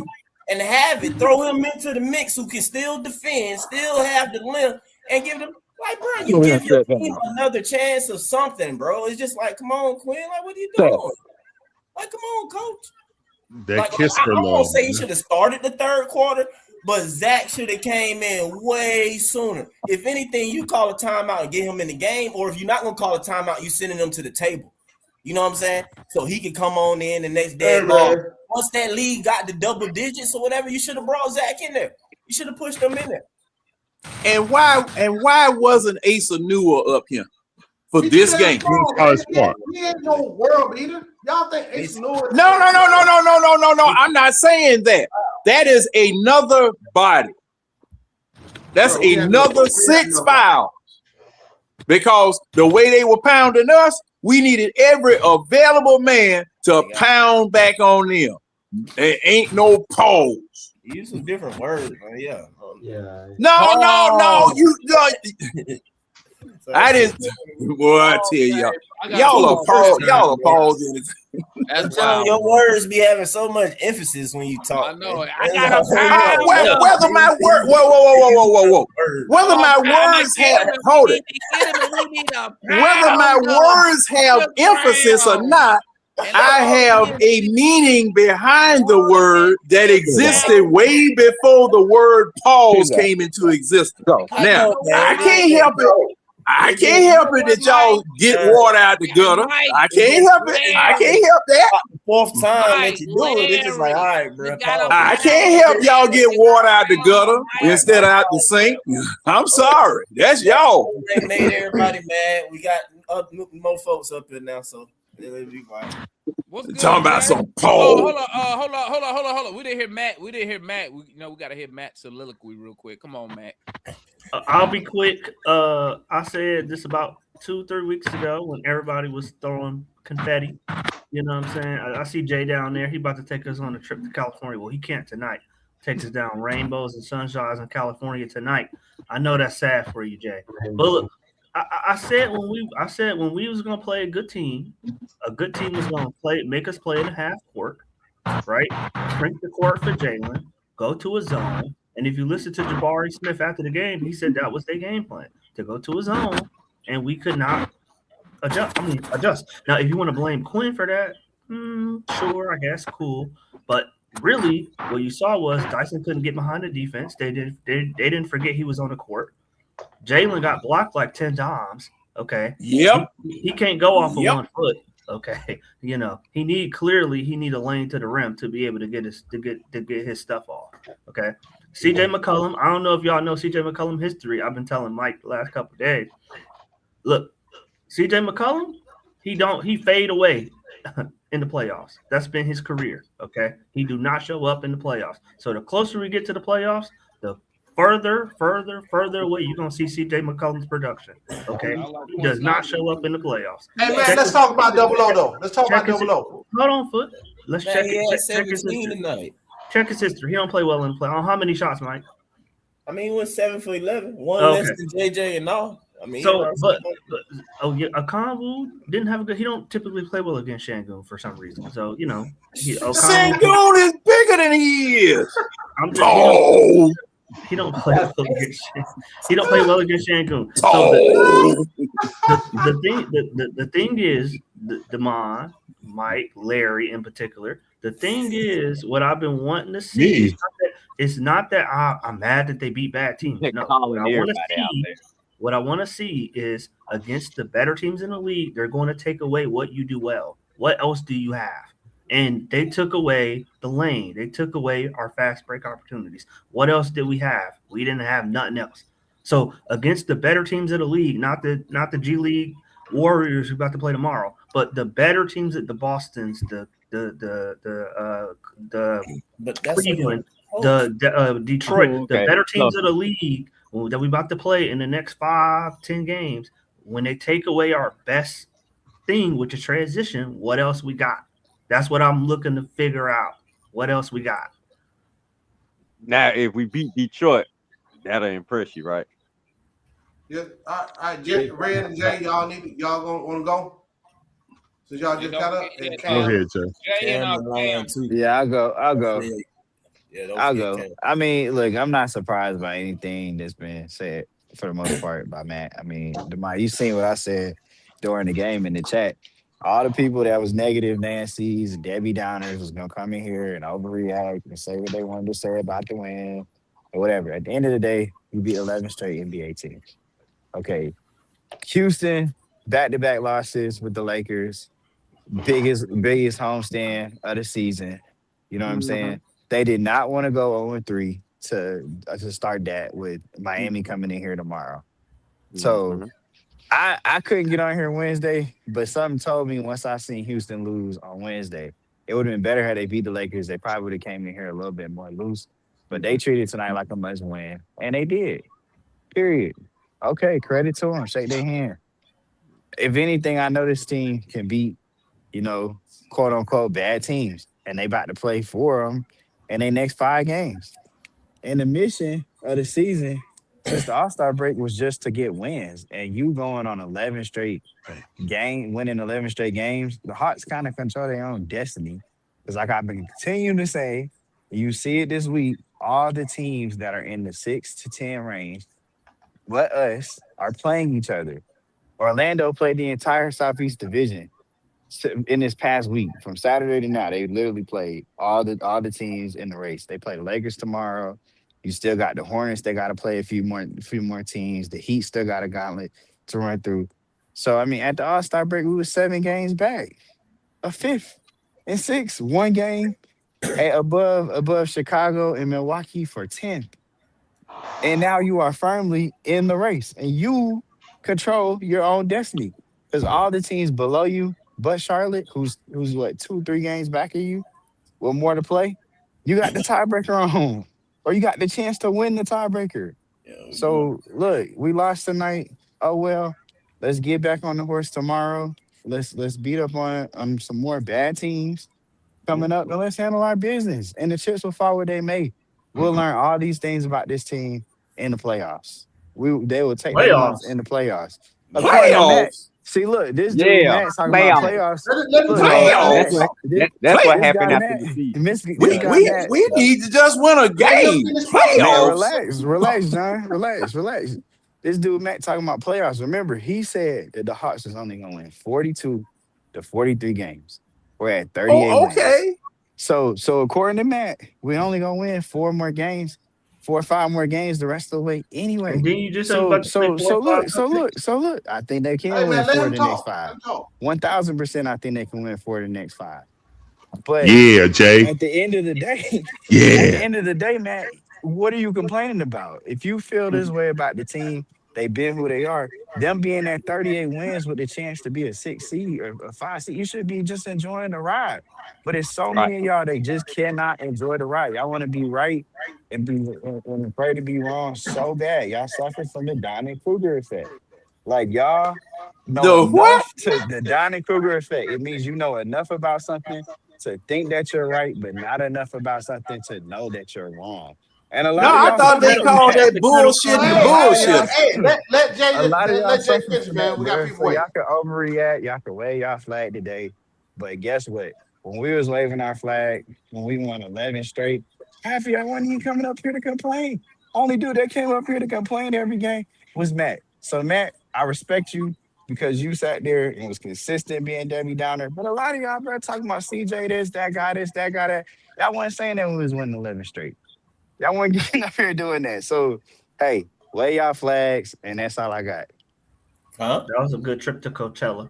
and have it, throw him into the mix, who can still defend, still have the length, and give them, like, bro, you give your team another chance of something, bro. It's just like, come on, Quinn, like, what are you doing? Like, come on, coach. That kiss for love. I won't say he should have started the third quarter, but Zach should have came in way sooner. If anything, you call a timeout and get him in the game, or if you're not going to call a timeout, you sending him to the table. You know what I'm saying? So he can come on in the next day. Hey, man. Once that league got the double digits or whatever, you should have brought Zach in there. You should have pushed him in there. And why wasn't Asa Newell up here for this game? He ain't no world beater. Y'all think Asa Newell? No. I'm not saying that. That is another body. That's another 6 fouls. Because the way they were pounding us, we needed every available man to pound back on them. There ain't no pause. Use some different words, man. Yeah. No. I didn't. Boy, I tell y'all are pausing. I'm telling you, your words be having so much emphasis when you talk. I know. Whether my word, whoa. Whether my words have whether my words have emphasis or not, I have a meaning behind the word that existed way before the word pause came into existence. Now, I can't help it. I can't help it that y'all get water out the gutter. I can't help it. I can't help that. Fourth time that you do it, it's just like, all right, bro. I can't help y'all get water out the gutter instead of out the sink. I'm sorry. That's y'all. They made everybody mad. We got more folks up here now, so it'll be fine. Talking about some pole. Hold on. We didn't hear Matt. We gotta hear Matt's soliloquy real quick. Come on, Matt. I'll be quick. I said this about 2-3 weeks ago when everybody was throwing confetti. You know what I'm saying? I see Jay down there. He about to take us on a trip to California. Well, he can't tonight. Takes us down rainbows and sunshines in California tonight. I know that's sad for you, Jay. But look, I said when we was gonna play a good team was gonna make us play in a half court, right? Shrink the court for Jalen, go to a zone. And if you listen to Jabari Smith after the game, he said that was their game plan, to go to a zone, and we could not adjust. Now, if you want to blame Quinn for that, sure, I guess, cool. But really, what you saw was Dyson couldn't get behind the defense. They didn't forget he was on the court. Jalen got blocked like 10 times. Okay. Yep. He can't go off of 1 foot. Okay. You know, he need a lane to the rim to be able to get his stuff off. Okay. CJ McCollum. I don't know if y'all know CJ McCollum history. I've been telling Mike the last couple of days. Look, CJ McCollum, he fade away in the playoffs. That's been his career. Okay. He do not show up in the playoffs. So the closer we get to the playoffs, the further away you're gonna see CJ McCollum's production. Okay, he does not show up in the playoffs. Hey man, let's talk about double O though. Let's talk about double O. Hold on, Foot. Let's check his history. Check his history. He don't play well in the playoffs. How many shots, Mike? I mean, he went 7 for 11. One less than JJ and all. I mean, Okongwu didn't have a good. He don't typically play well against Şengün for some reason. So you know, Şengün is bigger than he is. He don't play well against. He don't play well against Şengün. So the thing is, Damon, Mike, Larry in particular. The thing is, what I've been wanting to see. It's not that I'm mad that they beat bad teams. No, what I want to see is against the better teams in the league, they're going to take away what you do well. What else do you have? And they took away the lane. They took away our fast break opportunities. What else did we have? We didn't have nothing else. So against the better teams of the league, not the G League Warriors who are about to play tomorrow, but the better teams at the Bostons, the Cleveland, the Detroit, the better teams of the league that we about to play in the next 5-10 games. When they take away our best thing, which is transition, what else we got? That's what I'm looking to figure out. What else we got? Now, if we beat Detroit, that'll impress you, right? Yeah. All right, Jay, Red and Jay, y'all gonna want to go? Since y'all just got up. Go ahead, Jay. Yeah, I'll go. I'll go. I mean, look, I'm not surprised by anything that's been said for the most part by Matt. I mean, Demar, you seen what I said during the game in the chat. All the people that was negative Nancy's, Debbie Downers was gonna come in here and overreact and say what they wanted to say about the win or whatever. At the end of the day, we beat 11 straight NBA teams. Okay, Houston, back-to-back losses with the Lakers. biggest homestand of the season. You know what I'm Mm-hmm. saying? They did not want to go 0-3 to start that with Miami coming in here tomorrow. So Mm-hmm. I couldn't get on here Wednesday, but something told me once I seen Houston lose on Wednesday, it would have been better had they beat the Lakers. They probably would have came in here a little bit more loose. But they treated tonight like a must win, and they did. Period. Okay, credit to them. Shake their hand. If anything, I know this team can beat, you know, quote unquote bad teams, and they about to play for them in their next 5 games. And the mission of the season, since the All Star break, was just to get wins. And you going on 11 straight winning 11 straight games, the Hawks kind of control their own destiny. Because like I've been continuing to say, you see it this week, all the teams that are in the 6 to 10 range, but us, are playing each other. Orlando played the entire Southeast Division in this past week from Saturday to now. They literally played all the teams in the race. They play the Lakers tomorrow. You still got the Hornets. They got to play a few more teams. The Heat still got a gauntlet to run through. So I mean, at the All Star break, we were 7 games back, a fifth and sixth, 1 game above Chicago and Milwaukee for 10th. And now you are firmly in the race, and you control your own destiny. Because all the teams below you, but Charlotte, who's what 2 3 games back of you, with more to play, you got the tiebreaker on home, or you got the chance to win the tiebreaker. So look, we lost tonight. Oh well, let's get back on the horse tomorrow. Let's beat up on some more bad teams coming up, and let's handle our business. And the chips will fall where they may. We'll learn all these things about this team in the playoffs. They will take their lumps Playoffs. in the playoffs. According to Matt, Playoffs. see, look, this dude Yeah, Matt talking about playoffs. playoffs. Let him Look, talk. look, Let him That's Matt, what talk. this, that's what this guy happened after Matt, the season. this We guy we Matt, we need to just win a Let him game. finish talking. man, Playoffs. relax, John, relax. This dude Matt talking about playoffs. Remember, he said that the Hawks is only gonna win 42 to 43 games. We're at 38 Oh, wins. okay. So according to Matt, we only gonna win 4 more games, 4 or 5 more games the rest of the way And anyway. then you just say we So about to play so four so or five look, more so games. look, so look. I think they can Hey win man, let four of him the next talk. Let five. him talk. 1,000%, I think they can win four of the next five. But Yeah, Jay. at the end of the day, at the Yeah. end of the day, Matt, what are you complaining about? If you feel this way about the team, they been who they are. Them being at 38 wins with the chance to be a 6 seed or a 5 seed, you should be just enjoying the ride. But it's so Right. many of y'all that just cannot enjoy the ride. Y'all want to be right and afraid to be wrong so bad. Y'all suffer from the Donnie Kruger effect. Like y'all know The what? enough to the Donnie Kruger effect. It means you know enough about something to think that you're right, but not enough about something to know that you're wrong. And a No, lot of I y'all thought suffer they from called that. that The kettle bullshit corn the A maze. lot of Hey, y'all, bullshit. hey, a lot of y'all let Jay suffer finish, from that, man. We got bro. people So y'all waiting. can overreact, y'all can wave y'all flag today. But guess what? When we was waving our flag, when we won 11 straight, half of y'all wasn't even coming up here to complain. Only dude that came up here to complain every game was Matt. So Matt, I respect you because you sat there and was consistent being Debbie Downer. But a lot of y'all, bro, talking about CJ this, that guy that. Y'all wasn't saying that when we was winning 11 straight. Y'all weren't getting up here doing that. So, hey, lay y'all flags, and that's all I got. Huh? That was a good trip to Coachella.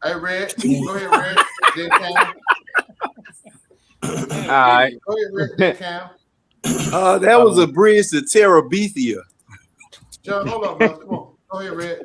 Hey, Red, go ahead, Red. Then Cam. All right. Go ahead, Red. Then Cam. That was a bridge to Terabithia. John, hold up, bro. Come on. Go ahead, Red.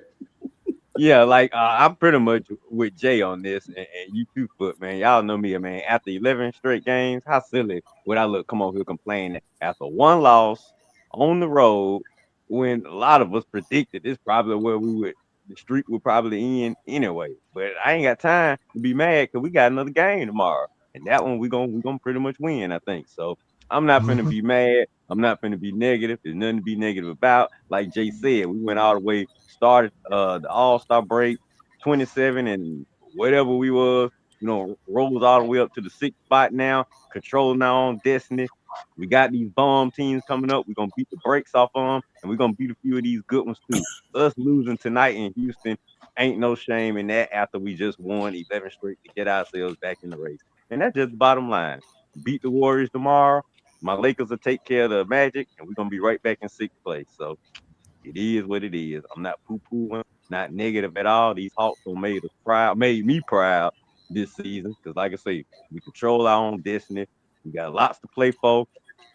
Yeah, like I'm pretty much with Jay on this, and you too, Foot, man. Y'all know me, man. After 11 straight games, how silly would I look? Come on here complaining after one loss on the road, when a lot of us predicted this probably where the streak would probably end anyway. But I ain't got time to be mad because we got another game tomorrow, and that one we gonna pretty much win, I think. So I'm not finna be mad. I'm not finna be negative. There's nothing to be negative about. Like Jay said, we went all the way, started the All-Star break, 27 and whatever we was, rose all the way up to the 6th spot now, controlling our own destiny. We got these bomb teams coming up. We're gonna beat the brakes off of them, and we're gonna beat a few of these good ones too. Us losing tonight in Houston ain't no shame in that after we just won 11 straight to get ourselves back in the race. And that's just the bottom line. Beat the Warriors tomorrow. My Lakers will take care of the Magic, and we're gonna be right back in 6th place. So it is what it is. I'm not poo pooing, not negative at all. These Hawks made me proud. this season. Because, like I say, we control our own destiny. We got lots to play for.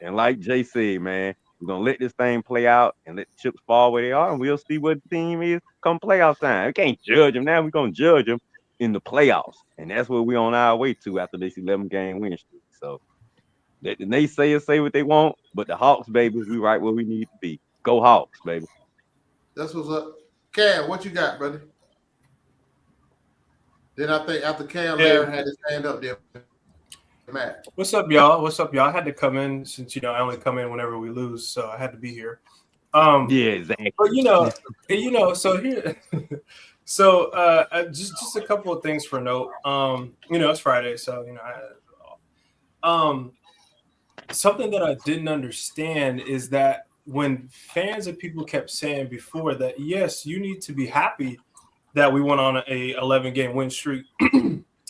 And like Jay said, man, we're going to let this thing play out and let the chips fall where they are, and we'll see what the team is come playoff time. We can't judge them now. We're going to judge them in the playoffs. And that's what we're on our way to after this 11-game win streak. So let the naysayers say what they want, but the Hawks, baby, we right where we need to be. Go Hawks, baby. That's what's up. Cam, what you got, brother? Then I think after Cam, Larry had his hand up there. Matt. What's up, y'all? What's up, y'all? I had to come in since I only come in whenever we lose, so I had to be here. Yeah, exactly. But so here, so just a couple of things for note. It's Friday, so something that I didn't understand is that when fans and people kept saying before that, yes, you need to be happy that we went on a 11-game win streak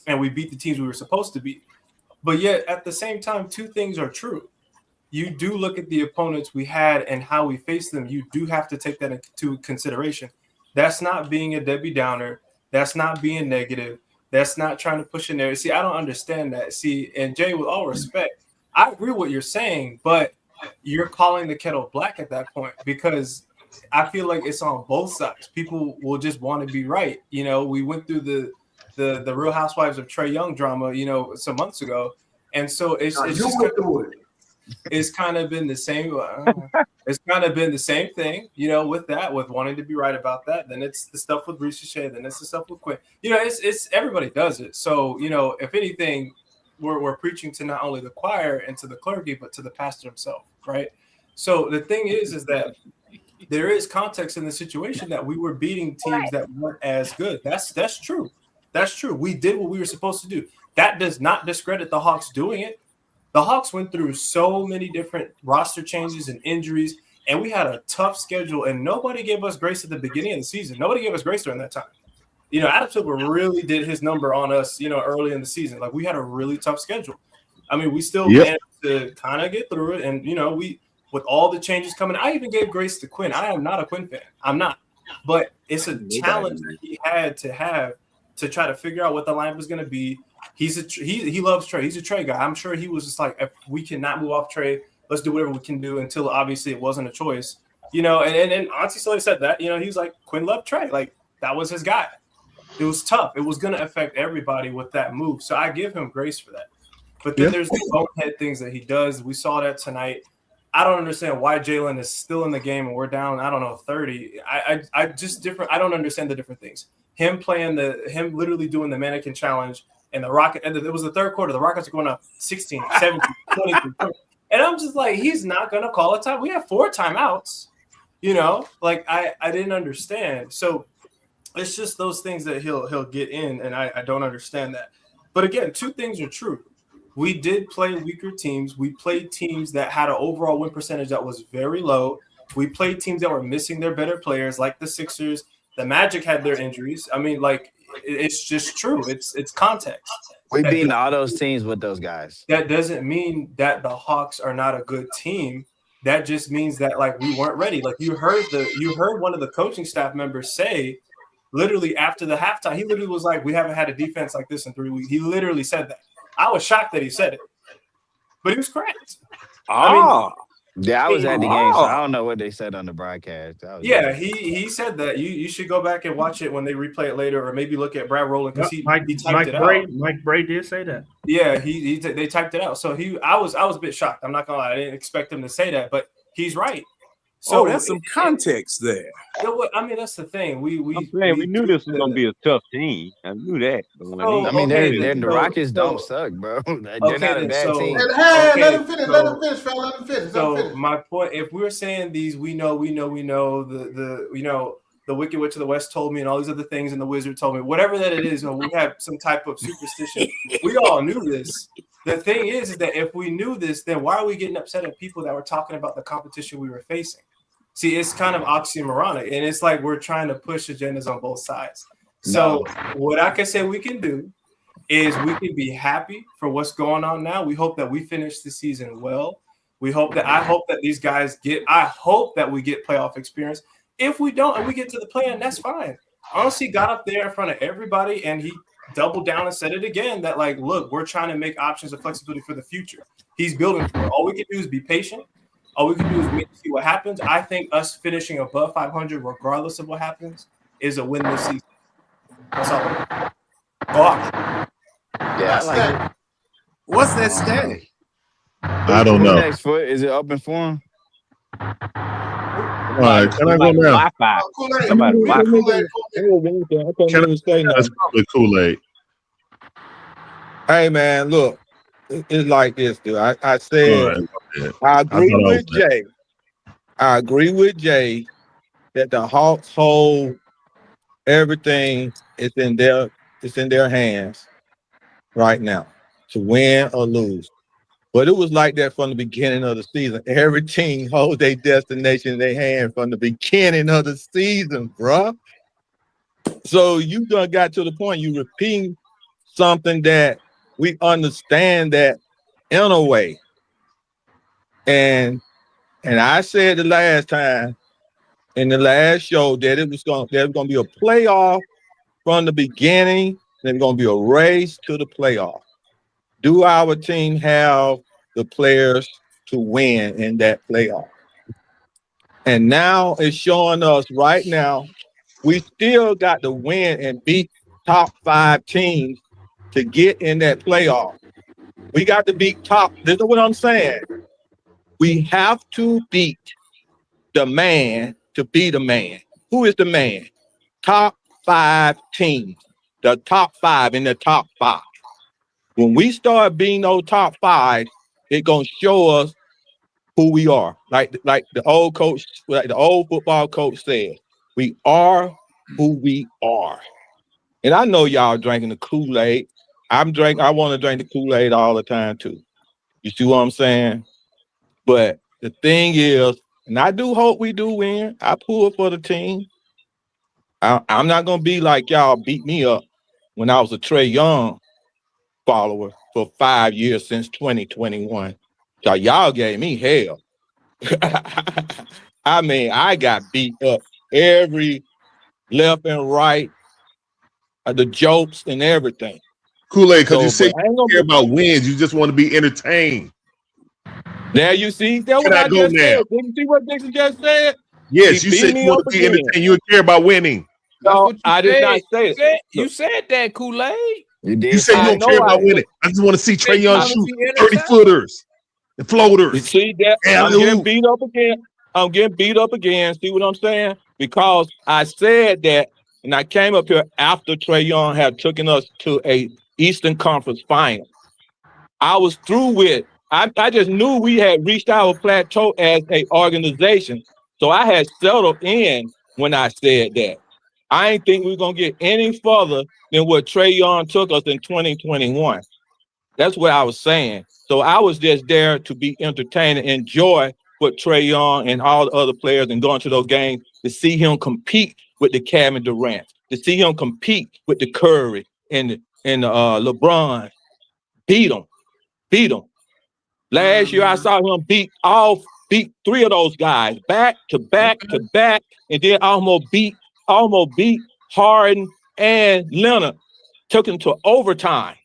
and we beat the teams we were supposed to beat. But yet at the same time, two things are true. You do look at the opponents we had and how we faced them. You do have to take that into consideration. That's not being a Debbie Downer. That's not being negative. That's not trying to push in there. See, I don't understand that. See, and Jay, with all respect, I agree with what you're saying, but you're calling the kettle black at that point because I feel like it's on both sides. People will just want to be right. We went through the Real Housewives of Trae Young drama, some months ago, and so it's kind of been the same. It's kind of been the same thing, with wanting to be right about that. Then it's the stuff with Ricochet. Then it's the stuff with Quinn. It's everybody does it. So if anything, we're preaching to not only the choir and to the clergy, but to the pastor himself, right? So the thing is that there is context in the situation that we were beating teams that weren't as good. That's true. That's true. We did what we were supposed to do. That does not discredit the Hawks doing it. The Hawks went through so many different roster changes and injuries, and we had a tough schedule, and nobody gave us grace at the beginning of the season. Nobody gave us grace during that time. Adam Silver really did his number on us, early in the season. Like, we had a really tough schedule. I mean, we still managed to kind of get through it, and, we with all the changes coming, I even gave grace to Quinn. I am not a Quinn fan. I'm not. But it's a challenge that he had to have to try to figure out what the line was going to be. He loves Trae. He's a Trae guy. I'm sure he was just like, if we cannot move off Trae, let's do whatever we can do until obviously it wasn't a choice. And Auntie Sully said that, he was like, Quinn loved Trae. Like, that was his guy. It was tough. It was going to affect everybody with that move. So I give him grace for that. But then there's the bonehead things that he does. We saw that tonight. I don't understand why Jalen is still in the game and we're down, 30. I don't understand the different things. Him literally doing the mannequin challenge and the Rocket, and it was the third quarter. The Rockets are going up 16, 17, 23. And I'm just like, he's not going to call a time. We have 4 timeouts, I didn't understand. So it's just those things that he'll get in, and I don't understand that. But again, two things are true. We did play weaker teams. We played teams that had an overall win percentage that was very low. We played teams that were missing their better players, like the Sixers. The Magic had their injuries. I mean, it's just true. It's context. We beat all those teams with those guys. That doesn't mean that the Hawks are not a good team. That just means that we weren't ready. You heard one of the coaching staff members say, literally after the halftime, he literally was like, "We haven't had a defense like this in 3 weeks." He literally said that. I was shocked that he said it, but he was correct. I was at the game, so I don't know what they said on the broadcast. He said that. You should go back and watch it when they replay it later, or maybe look at Brad Rowland because he typed it out. Mike Bray did say that. Yeah, they typed it out. So I was a bit shocked. I'm not gonna lie, I didn't expect him to say that, but he's right. So that's some context there. I mean, that's the thing. We knew this was gonna be a tough team. I knew that. The Rockets don't suck, bro. They're not a bad team. Let him finish, fella. Let him finish. So my point, if we're saying these, we know the Wicked Witch of the West told me, and all these other things, and the Wizard told me, whatever that it is, we have some type of superstition. We all knew this. The thing is that if we knew this, then why are we getting upset at people that were talking about the competition we were facing? See, it's kind of oxymoronic, and it's like we're trying to push agendas on both sides. So what I can say we can do is we can be happy for what's going on now. We hope that we finish the season well. I hope that these guys I hope that we get playoff experience. If we don't and we get to the play-in, that's fine. Honestly, got up there in front of everybody and he doubled down and said it again that, like, look, we're trying to make options of flexibility for the future. He's building for it. All we can do is be patient. All we can do is wait to see what happens. I think us finishing above 500, regardless of what happens, is a win this season. That's all. Yeah, I like it. What's that stat? I don't know. Next foot, is it up and for him? All right, can I go now? Somebody Wi-Fi. That's probably Kool-Aid. Hey man, look, it's like this, dude. I said I agree with Jay. I agree with Jay that the Hawks hold everything is in their hands right now to win or lose. But it was like that from the beginning of the season. Every team holds their destination in their hand from the beginning of the season, bruh. So you done got to the point you repeating something that we understand that in a way. And I said the last time in the last show that there was gonna be a playoff from the beginning. There's gonna be a race to the playoff. Do our team have the players to win in that playoff? And now it's showing us right now, we still got to win and beat top 5 teams to get in that playoff. We got to beat top. This is what I'm saying. We have to beat the man to be the man. Who is the man? Top 5 teams. The top 5 in the top 5. When we start being those top 5, it's gonna show us who we are. Like the old coach, like the old football coach said, we are who we are. And I know y'all drinking the Kool-Aid. I want to drink the Kool-Aid all the time too. You see what I'm saying? But the thing is, and I do hope we do win. I pull for the team. I'm not gonna be like y'all beat me up when I was a Trae Young follower for 5 years since 2021. So y'all gave me hell. I mean, I got beat up every left and right, the jokes and everything. Kool-Aid, because you say you don't care about wins, you just want to be entertained. There you see, that's what I just said. Did you see what Dixon just said? Yes, you said you want to be entertained. You don't care about winning. No, I did not say it. You said that, Kool-Aid. You said you don't care about winning. I just want to see Trae Young shoot 30-footers and floaters. You see that? I'm getting beat up again. See what I'm saying? Because I said that, and I came up here after Trae Young had taken us to a Eastern Conference final. I was through with. I just knew we had reached our plateau as an organization. So I had settled in when I said that. I ain't think we were going to get any further than what Trae Young took us in 2021. That's what I was saying. So I was just there to be entertained and enjoy what Trae Young and all the other players and going to those games to see him compete with the Kevin Durant, to see him compete with the Curry and LeBron. Beat him. Last year I saw him beat 3 of those guys back to back, and then almost beat Harden and Leonard. Took him to overtime.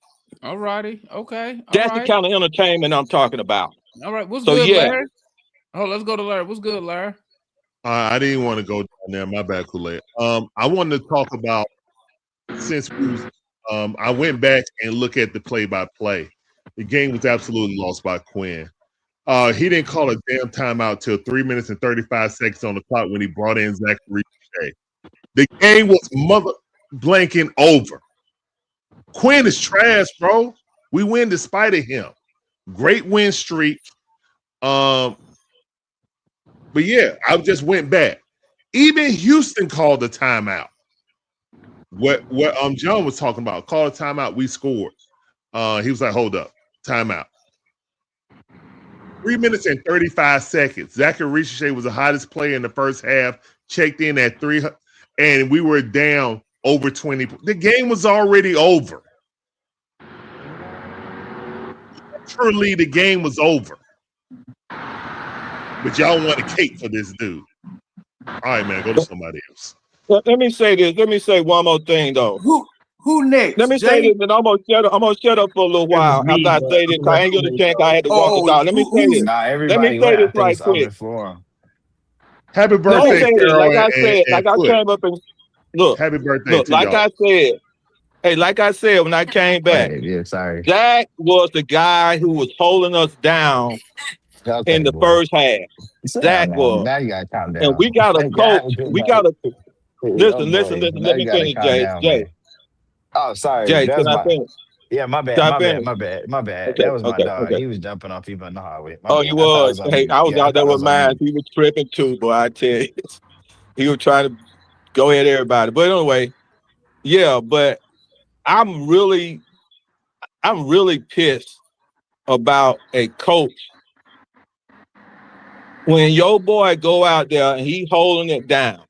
All righty. Okay. That's the kind of entertainment I'm talking about. All right. What's good, Larry? Oh, let's go to Larry. What's good, Larry? I didn't want to go down there. My bad, Kool-Aid. I wanted to talk about since I went back and look at the play-by-play. The game was absolutely lost by Quinn. He didn't call a damn timeout till 3 minutes and 35 seconds on the clock when he brought in Zach Ricochet. The game was mother blanking over. Quinn is trash, bro. We win despite of him. Great win streak. But yeah, I just went back. Even Houston called the timeout. What John was talking about, called a timeout, we scored. He was like, hold up, timeout. 3 minutes and 35 seconds. Zach Ricochet was the hottest player in the first half, checked in at 3, and we were down over 20. The game was already over. Literally, the game was over. But y'all want a cake for this dude. All right, man, go to somebody else. Let me say this. Let me say one more thing, though. Who next? Let me say this, and I'm gonna shut up for a little while after I say this. I ain't gonna think I had to walk the dog. Let me say this. Nah, Let me everybody say went. I this think right it's quick. open forum. Happy Let me birthday, say this. Carol Like I and said, like I Foot. came up and look, Happy birthday to like y'all. I said, hey, like I said when I came back, Yeah, sorry. Zach was the guy who was holding us down Okay, in the boy. first half. Sit Zach down now. was. Now you gotta calm down. And we got a God, coach. good We night. got a listen. Now Let you me gotta finish, calm Jay. down, Jay, man. Oh, sorry. Jay, That's can I my. finish? Yeah, my bad. Can I My bad. finish? My bad. My bad. Okay, That was my okay, dog. okay. He was jumping on people in the hallway. My Oh, bad. you I thought it was. was on Hey, me. I was Yeah, I out there thought it with was on mine. me. He was tripping too, boy. I tell you, he was trying to go at everybody. But anyway, yeah. But I'm really pissed about a coach when your boy go out there and he holding it down,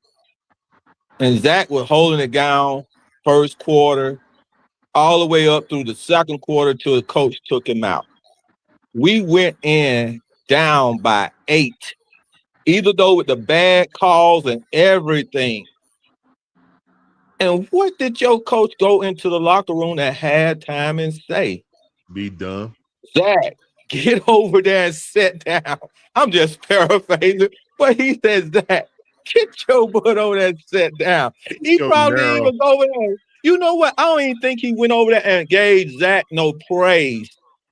and Zach was holding it down first quarter all the way up through the second quarter till the coach took him out. We went in down by 8, either though with the bad calls and everything. And what did your coach go into the locker room at halftime and say? Be done. Zach, get over there and sit down. I'm just paraphrasing, but he says that. Get your butt over there and sit down. He Yo, probably narrow. even go over there. You know what? I don't even think he went over there and gave Zach no praise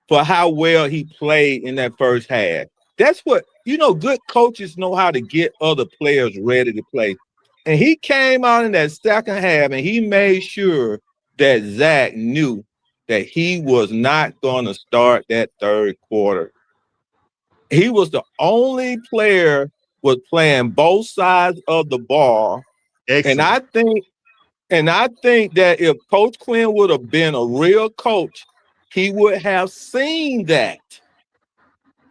for how well he played in that first half. That's what, good coaches know how to get other players ready to play. And he came out in that second half and he made sure that Zach knew that he was not going to start that third quarter. He was the only player was playing both sides of the ball. Excellent. And I think that if Coach Quinn would have been a real coach, he would have seen that.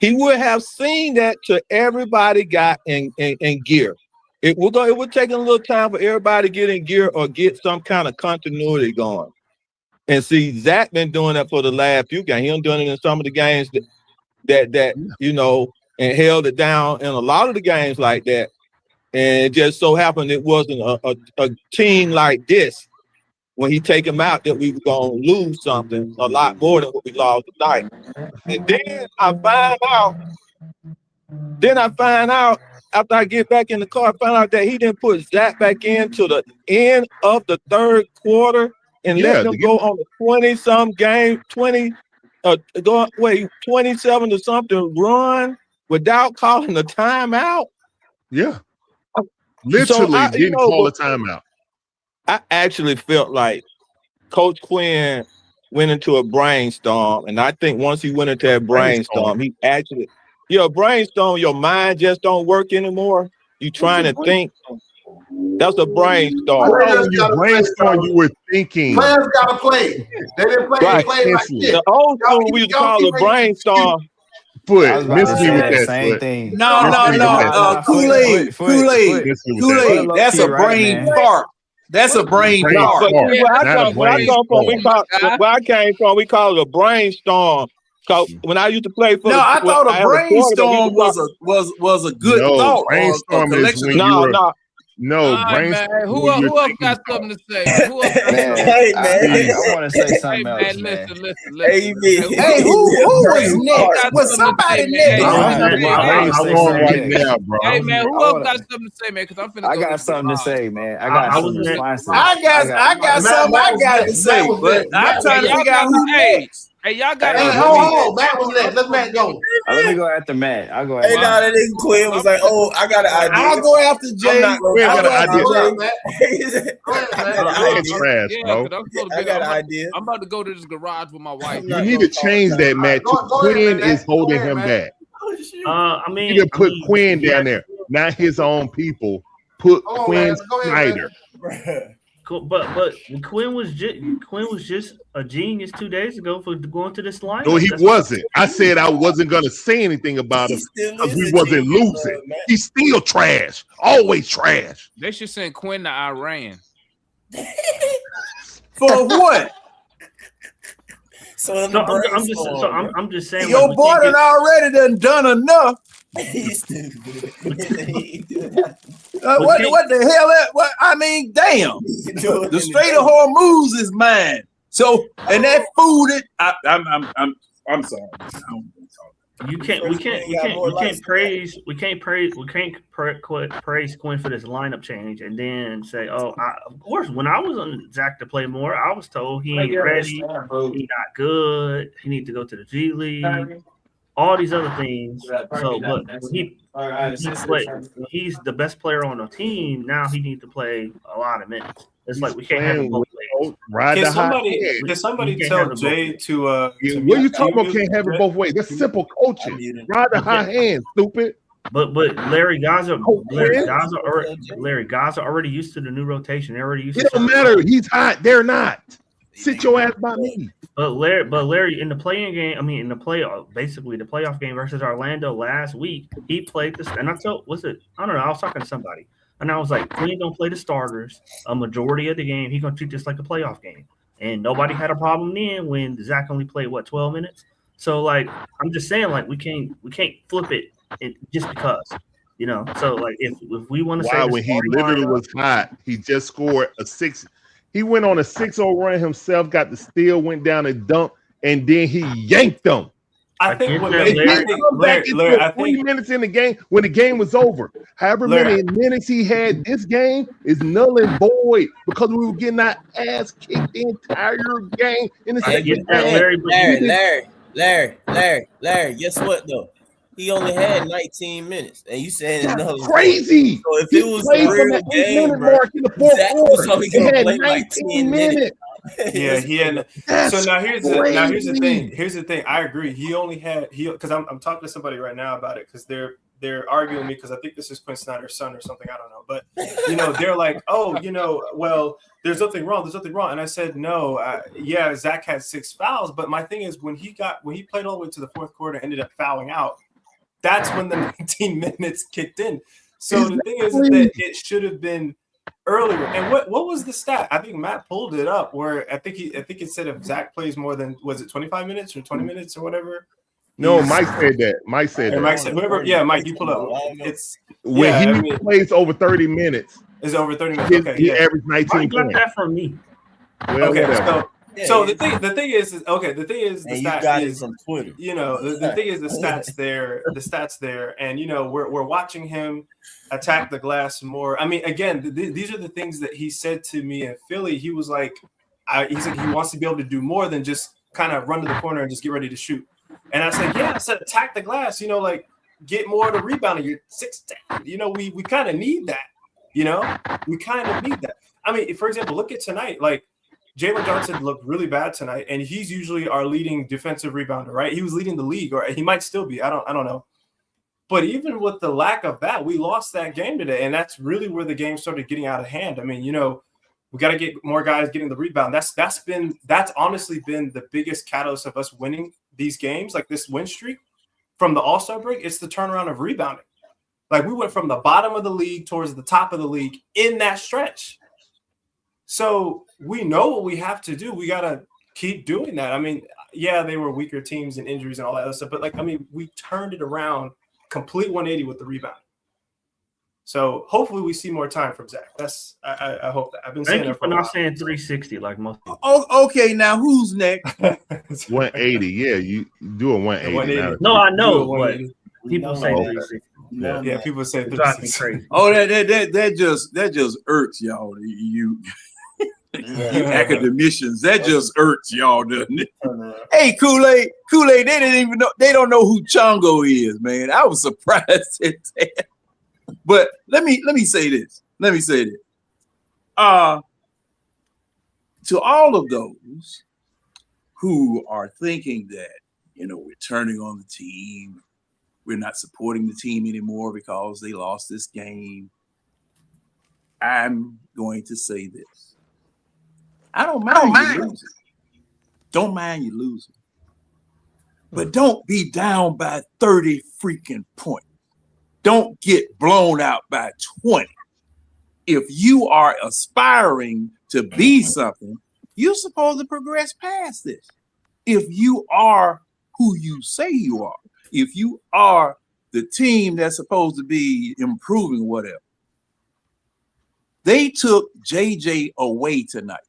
He would have seen that till everybody got in gear. It would take a little time for everybody to get in gear or get some kind of continuity going. And see, Zach been doing that for the last few games. He done doing it in some of the games that and held it down in a lot of the games like that. And it just so happened it wasn't a team like this when he take him out that we were going to lose something a lot more than what we lost tonight. And then I find out after I get back in the car, I found out that he didn't put Zach back into the end of the third quarter and let them go on a 20-some game, 27 to something run without calling a timeout. Yeah. Literally didn't call a timeout. I actually felt like Coach Quinn went into a brainstorm, and I think once he went into that brainstorm, he actually, brainstorm, your mind just don't work anymore. You trying to think. That's a brainstorm. When you brainstorm, you were thinking. Players gotta play. They didn't play. Right. They played like shit. The old school we used to call it brainstorm. Foot, miss me with that. Same Foot. thing. No. Kool-Aid. Kool-Aid. That's a brain fart. That's a brain fart. But where I came from, we call it a brainstorm. So when I used to play for, I thought a brainstorm was a good thought. Brainstorm is when man. Who else got something to say? Who else got Man, I want to say something else, man. Listen. Hey, who was next? Was somebody next? I'm on right now, bro. Hey, man, who else got something to say, man? Because I'm finna I got something to say, man. I got something to sponsor. I got something I got to say, but I'm trying to figure out who next. Hey, y'all got hold on. Matt was next. Let Matt go. Let me go after Matt. I'll go after Hey, now that nigga Quinn was like, "Oh, I got an idea." I'll go after Jay. I got an idea. I'm about to go to this garage with my wife. You need to change that, Matt. Quinn is holding him back. You need to put Quinn down there, not his own people. Put Quinn Snyder. But Quinn was just a genius 2 days ago for going to this line. No, he wasn't. I said I wasn't gonna say anything about him because we wasn't losing. He's still trash. Always trash. They should send Quinn to Iran. For what? I'm just saying. Your boy done already done enough. He's stupid. What the hell? What I mean, damn. The Strait of Hormuz is mine. So and that food it. I'm sorry. We can't praise Quinn for this lineup change and then say, oh, of course, when I was on Zach to play more, I was told he ain't ready, he not good, he need to go to the G League, all these other things. So, but he's the best player on the team. Now he needs to play a lot of minutes. It's like we can't have it both ways. Can somebody tell Jay to what are you talking about? Can't have it both ways. That's simple coaching. Ride the high hand, stupid. But Larry Gaza already used to the new rotation. They're already used to. It don't matter. He's hot. They're not. Sit your ass by me. But Larry in the playing game, in the playoff game versus Orlando last week, he played this. And I don't know. I was talking to somebody. And I was like, Quinn don't play the starters a majority of the game. He's gonna treat this like a playoff game. And nobody had a problem then when Zach only played 12 minutes. So like I'm just saying, like we can't flip it just because, So like if we want to say when he literally was hot, he just scored a 6. He went on a 6-0 run himself, got the steal, went down and dunked, and then he yanked them. I think Larry, 3 minutes in the game when the game was over. However many minutes he had, this game is null and void because we were getting our ass kicked the entire game in the second half. Larry, guess what though? He only had 19 minutes, and you said it's null. Crazy. So if it was a real game, bro, in the fourth quarter, he had 19 minutes. Yeah, he had. So now here's the thing. Here's the thing. I agree. He only had because I'm talking to somebody right now about it because they're arguing with me because I think this is Quinn Snyder's son or something. I don't know, but they're like, oh, well, there's nothing wrong. There's nothing wrong. And I said, no, yeah, Zach had 6 fouls, but my thing is when he played all the way to the fourth quarter, ended up fouling out. That's when the 19 minutes kicked in. So the thing is that it should have been earlier. And what was the stat? I think Matt pulled it up where I think it said if Zach plays more than 25 minutes or 20 minutes or whatever. No, Mike said that. Mike said whoever, Mike, you pull up. It's when he plays over 30 minutes. Is over 30 minutes. Okay, he averaged 19 points. Got that from me. Well, okay, so the thing is the stat is on Twitter. The thing is the stats there, and we're watching him attack the glass more. I mean, again, these are the things that he said to me in Philly. He was like, he wants to be able to do more than just kind of run to the corner and just get ready to shoot. And I said, I said attack the glass. Like get more of the rebounding. You're 6'10". We kind of need that. We kind of need that. I mean, for example, look at tonight. Like Jalen Johnson looked really bad tonight, and he's usually our leading defensive rebounder, right? He was leading the league, or he might still be. I don't know. But even with the lack of that, we lost that game today, and that's really where the game started getting out of hand. I mean, we got to get more guys getting the rebound. That's honestly been the biggest catalyst of us winning these games, like this win streak from the All-Star break. It's the turnaround of rebounding. Like we went from the bottom of the league towards the top of the league in that stretch. So we know what we have to do. We got to keep doing that. I mean, yeah, they were weaker teams and injuries and all that other stuff, but we turned it around, complete 180 with the rebound. So hopefully we see more time from Zach. I hope that. I've been saying that for not saying 360 like most people. Oh, okay. Now who's next? 180. Yeah, you do a 180. No, I know, but people say 360. Yeah, people say 360. Crazy. Oh, that just irks y'all. You academicians, that just irks y'all, doesn't it? Hey, Kool-Aid, they don't know who Chongo is, man. I was surprised at that. But let me say this. To all of those who are thinking that, we're turning on the team, we're not supporting the team anymore because they lost this game, I'm going to say this. I don't mind you losing. Don't mind you losing. But don't be down by 30 freaking points. Don't get blown out by 20. If you are aspiring to be something, you're supposed to progress past this. If you are who you say you are, if you are the team that's supposed to be improving, whatever. They took JJ away tonight.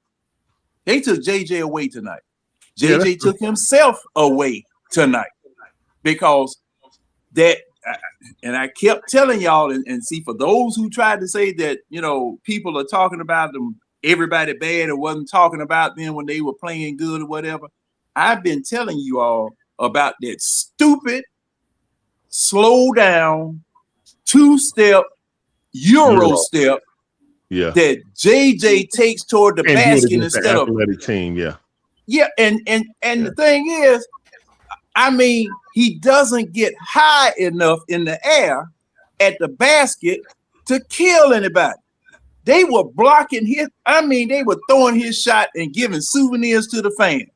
JJ took himself away tonight because that, and I kept telling y'all, and see, for those who tried to say that, people are talking about them, everybody bad, or wasn't talking about them when they were playing good or whatever. I've been telling you all about that stupid, slow down, two-step, Euro step that JJ takes toward the basket instead of athletic team. Yeah, and the thing is, I mean, he doesn't get high enough in the air at the basket to kill anybody. They were blocking his, they were throwing his shot and giving souvenirs to the fan.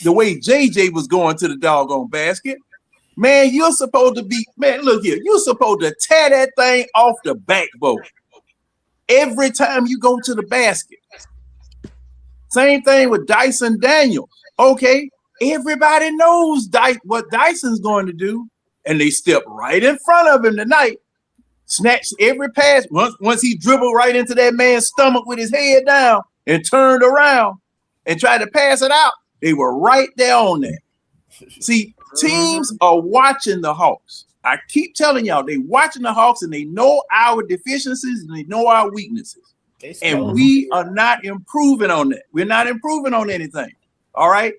The way JJ was going to the doggone basket. Man, you're supposed to be, look here, you're supposed to tear that thing off the backboard every time you go to the basket. Same thing with Dyson Daniels. Okay, everybody knows what Dyson's going to do, and they step right in front of him tonight, snatch every pass. Once he dribbled right into that man's stomach with his head down and turned around and tried to pass it out, they were right there on that. See, teams are watching the Hawks. I keep telling y'all, they watching the Hawks and they know our deficiencies and they know our weaknesses. And we are not improving on that. We're not improving on anything. All right.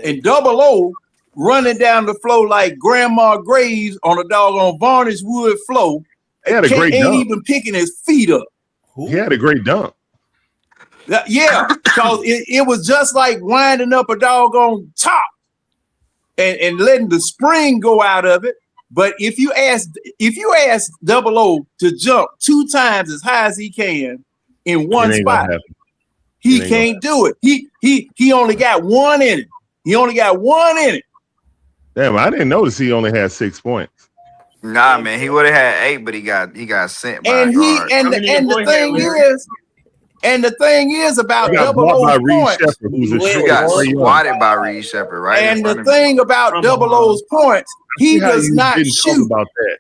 And Double O running down the floor like Grandma Graves on a doggone varnished wood floor. He had a great dunk. Ain't even picking his feet up. He had a great dunk. Yeah, because it was just like winding up a doggone top and letting the spring go out of it. But if you ask Double O to jump 2 times as high as he can in one spot, he can't do it. He only got one in it. Damn, I didn't notice he only had 6 points. Nah, man, he would have had 8, but he got sent by and the thing is about Double O's points. He got swatted by Reed Shepherd, right? And the thing about Double O's points, he does not shoot. About that.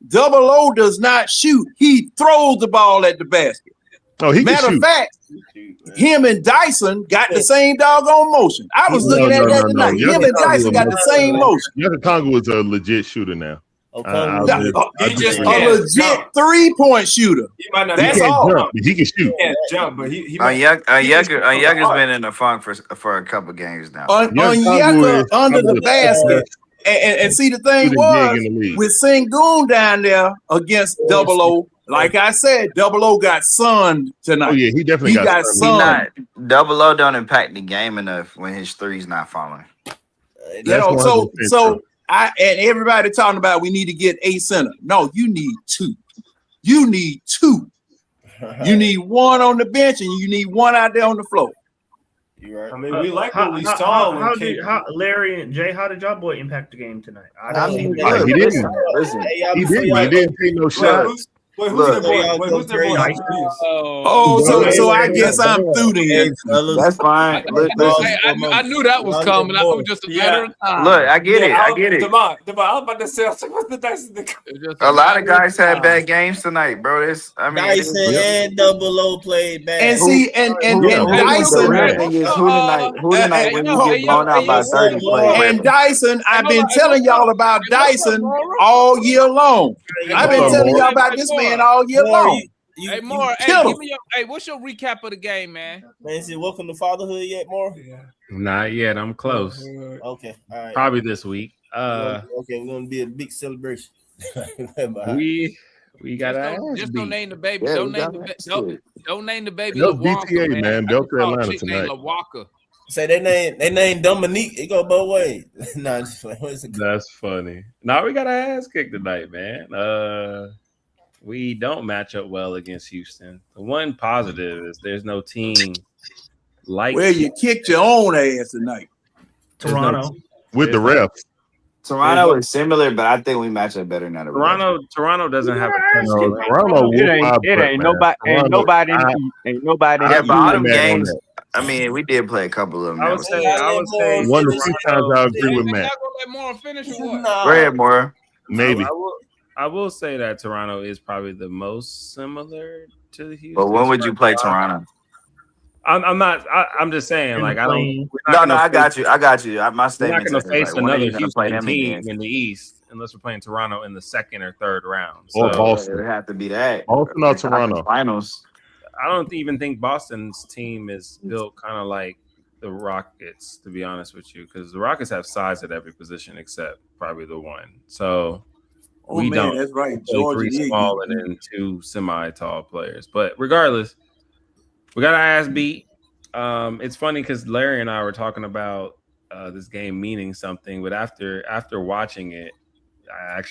Double O does not shoot. He throws the ball at the basket. Oh, he Matter of fact, him and Dyson got the same doggone motion. I was looking at that tonight. Him and Dyson got the same motion. Yucca Congo is a legit shooter now. A legit 3-point shooter. That's all. Jump, he can shoot. He can't jump, but he Yucca's been in the funk for a couple games now. Yucca under the basket. And see, the thing was, with Sengun down there against Double O, like I said, Double O got sunned tonight. Oh yeah, he definitely got sunned. Double O don't impact the game enough when his three's not falling. And everybody talking about we need to get a center. No, you need 2. You need 2. You need 1 on the bench and you need 1 out there on the floor. You're right. I mean, we like what we saw. Larry and Jay, how did y'all boy impact the game tonight? He didn't take no shots. Wait, who's their boy? So I guess I'm through then. That's fine. I knew that was coming. I was just a matter of time. Look, I get it. Devon, I was about to say, what's the Dyson? A lot of guys had bad games tonight, bro. Dyson and Double O played bad. And see, and Dyson. Who tonight when you get blown out by 30 players? And Dyson, I've been telling y'all about Dyson all year long. I've been telling y'all about this man all year long. Hey, Moore, what's your recap of the game, man? Man, is it welcome to fatherhood yet, Moore? Yeah. Not yet. I'm close. Okay, all right. Probably this week. Okay, we're gonna be a big celebration. we gotta just don't name the baby. Don't name the baby. No BTA, man. Belter Atlanta tonight. Say they name Dominique. It go both ways. That's funny. Now we got our ass kicked tonight, man. We don't match up well against Houston. The one positive is there's no team like you kicked your own ass tonight. Toronto with the refs. Toronto is similar, but I think we match up better now. Toronto doesn't have a Toronto. Ain't nobody. Yeah, but all them games. I mean, we did play a couple of them. I would say 1 or 2 times I agree with Matt. Y'all gonna let Moore finish or what? Go ahead, Moore. Maybe. I will say that Toronto is probably the most similar to the Houston. But when would you play Toronto? I'm not. I'm just saying. Like I don't. No, I got you. I got you. My statement we're not is going to face like, when are another you going to play Houston them team again? in the East unless we're playing Toronto in the second or third round. Or So Boston. It would have to be that. Boston or Toronto. Finals. I don't even think Boston's team is built kind of like the Rockets, to be honest with you, because the Rockets have size at every position except probably the one. So we don't. That's right. Georgia, 3 small and then 2 semi-tall players. But regardless, we got our ass beat. It's funny because Larry and I were talking about this game meaning something, but after watching it, I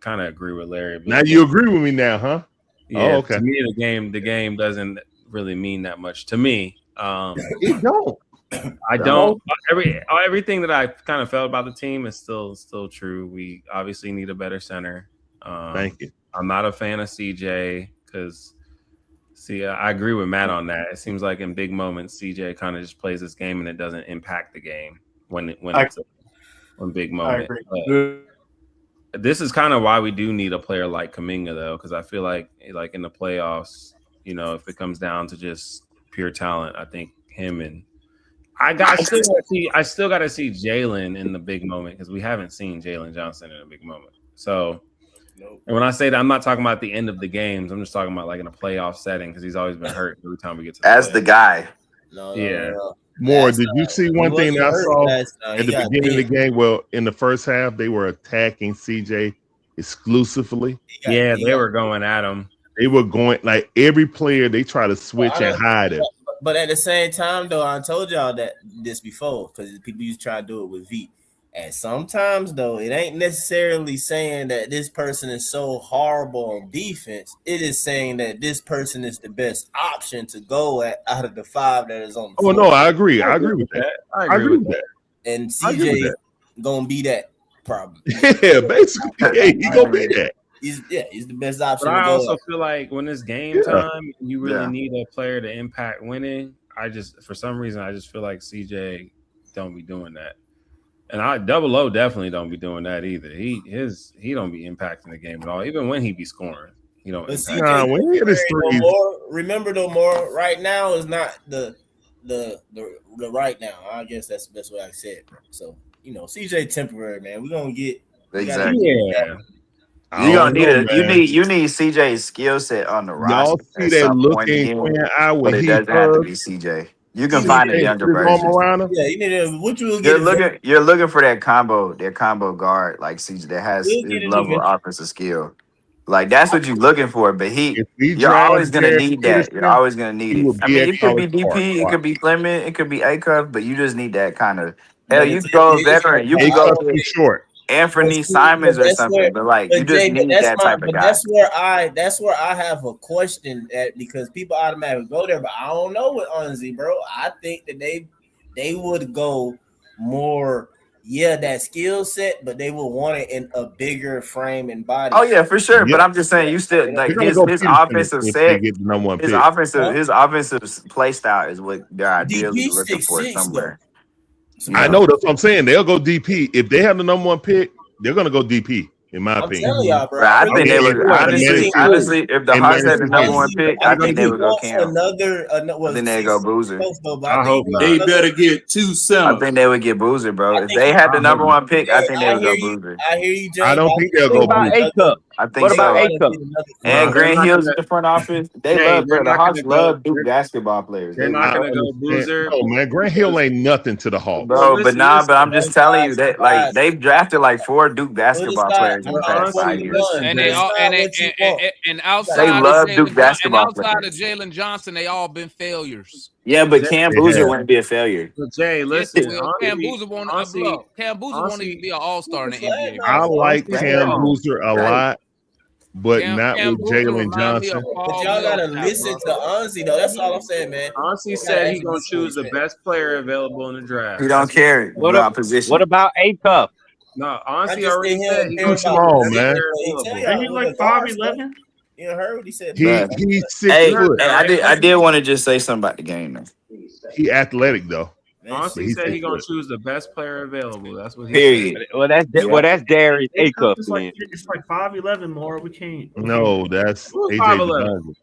kind of agree with Larry. Now you agree with me now, huh? Yeah, oh, okay. To me, the game doesn't really mean that much to me. It don't. I don't. Everything that I kind of felt about the team is still true. We obviously need a better center. Thank you. I'm not a fan of CJ because, I agree with Matt on that. It seems like in big moments, CJ kind of just plays this game and it doesn't impact the game when it's a big moment. This is kind of why we do need a player like Kuminga, though, because I feel like in the playoffs, if it comes down to just pure talent, I think him and I still got to see Jalen in the big moment because we haven't seen Jalen Johnson in a big moment. So, and when I say that, I'm not talking about the end of the games. I'm just talking about like in a playoff setting because he's always been hurt every time we get to the guy. More, did you see one thing that I saw at the beginning of the game? Well, in the first half, they were attacking CJ exclusively. Yeah, they were going at him. They were going like every player. They try to switch and hide it. But at the same time, though, I told y'all that this before because people used to try to do it with V. And sometimes, though, it ain't necessarily saying that this person is so horrible on defense. It is saying that this person is the best option to go at out of the 5 that is on the floor. No, I agree. I agree with that. I agree with that. And CJ gonna be that problem. Yeah, basically, he gonna be that. He's the best option. But I also feel like when it's game time, you really need a player to impact winning. For some reason, I just feel like CJ don't be doing that. And Double O definitely don't be doing that either. He don't be impacting the game at all. Even when he be scoring, he don't. When he hit his threes. Remember though, more right now is not the right now. I guess that's the best way I said. So CJ temporary, man. We're gonna get exactly. You're gonna need you need CJ's skill set on the roster. Y'all see that looking but it doesn't have to be CJ. You can find a younger version. Yeah, you need what you will get. You're looking for that combo guard like CJ that has his level of offensive skill. Like that's what you're looking for. But you're always gonna need that. You're always gonna need it. I mean, it could be DP, it could be Clement, it could be A-Cuff, but you just need that kind of. Hell, you can go a veteran. You can go short. Anthony Simons or something, but like you just need that type of guy. That's where I have a question at because people automatically go there, but I don't know with Unzi, bro. I think that they would go more, that skill set, but they would want it in a bigger frame and body. Oh yeah, for sure. Yep. But I'm just saying, you still like his offensive set, his offensive play style is what they're ideally looking for somewhere. I know that's what I'm saying. They'll go DP if they have the number 1 pick. They're gonna go DP, in my opinion. Telling y'all, bro. I think they would honestly. If the Hawks had the number 1 pick, I think they would go Cam. I think they'd go Boozer. I hope they better get 2 centers. I think they would get Boozer, bro. If they had the number 1 pick, I think they would go Boozer. I hear you, Jay. I don't think they'll go Boozer. I think so. And Grant Hill's in the front office. The Hawks love Duke basketball players. They're not gonna go Boozer. Oh man, Grant Hill ain't nothing to the Hawks, bro. But I'm just telling you that like they've drafted like 4 Duke basketball players in the past 5 years. And outside they love Duke basketball players. Outside of Jalen Johnson, they all been failures. Yeah, but Cam Boozer wouldn't be a failure. Jay, listen, Cam Boozer won't even be an all-star in the NBA. I like Cam Boozer a lot. But not with Jalen Johnson. But y'all gotta listen to Unzi though. That's all I'm saying, man. Unzi said he's gonna choose the best player available in the draft. He don't care about position. What about A-Cuff? No, Unzi already said he's too small, man. Ain't he like 5'11"? You heard what he said. He's 6 Hey, foot. I did want to just say something about the game, man. He athletic though. Honestly, said he's gonna choose the best player available. That's what he Period. said. Well, that's Darius Acuff. It's like 5'11" more. We can't. No, that's Who's AJ 5'11"?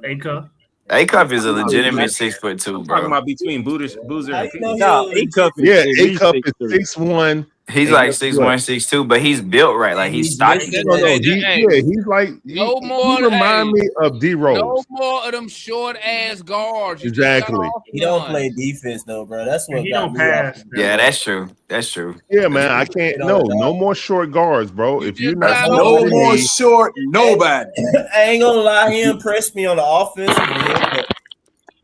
DeBounty. Acuff. Acuff is a legitimate 6'2", I'm bro. talking about between Boozer and P. No, Acuff is Yeah, at least Acuff is 6'3". 6'1". He's like 6'1", 6'2", but he's built right. Like he's stocky. He's like he remind me of D Rose. No more of them short ass guards. You Exactly. He don't play defense though, bro. That's what He got don't me pass. Yeah, that's true. That's true. Yeah, man. I can't. No more short guards, bro. If you're not no more short, nobody. I ain't gonna lie, he impressed me on the offensive end.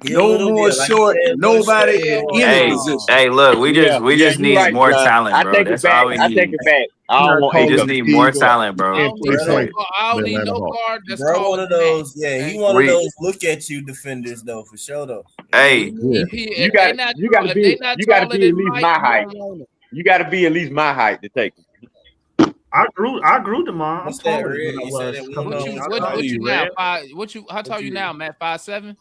But no more short, nobody in any position. Hey, look, we just need more talent, bro. That's all we need. I take it back. We just need more talent, bro. I don't need no guard. That's bro, one of those. Yeah, he one of those look at you defenders though, for sure though. Hey, you got to be at least my height. You got to be at least my height to take him. I grew Demond. I'm taller than I was. What you now? How tall are you now, Matt? 5'7"?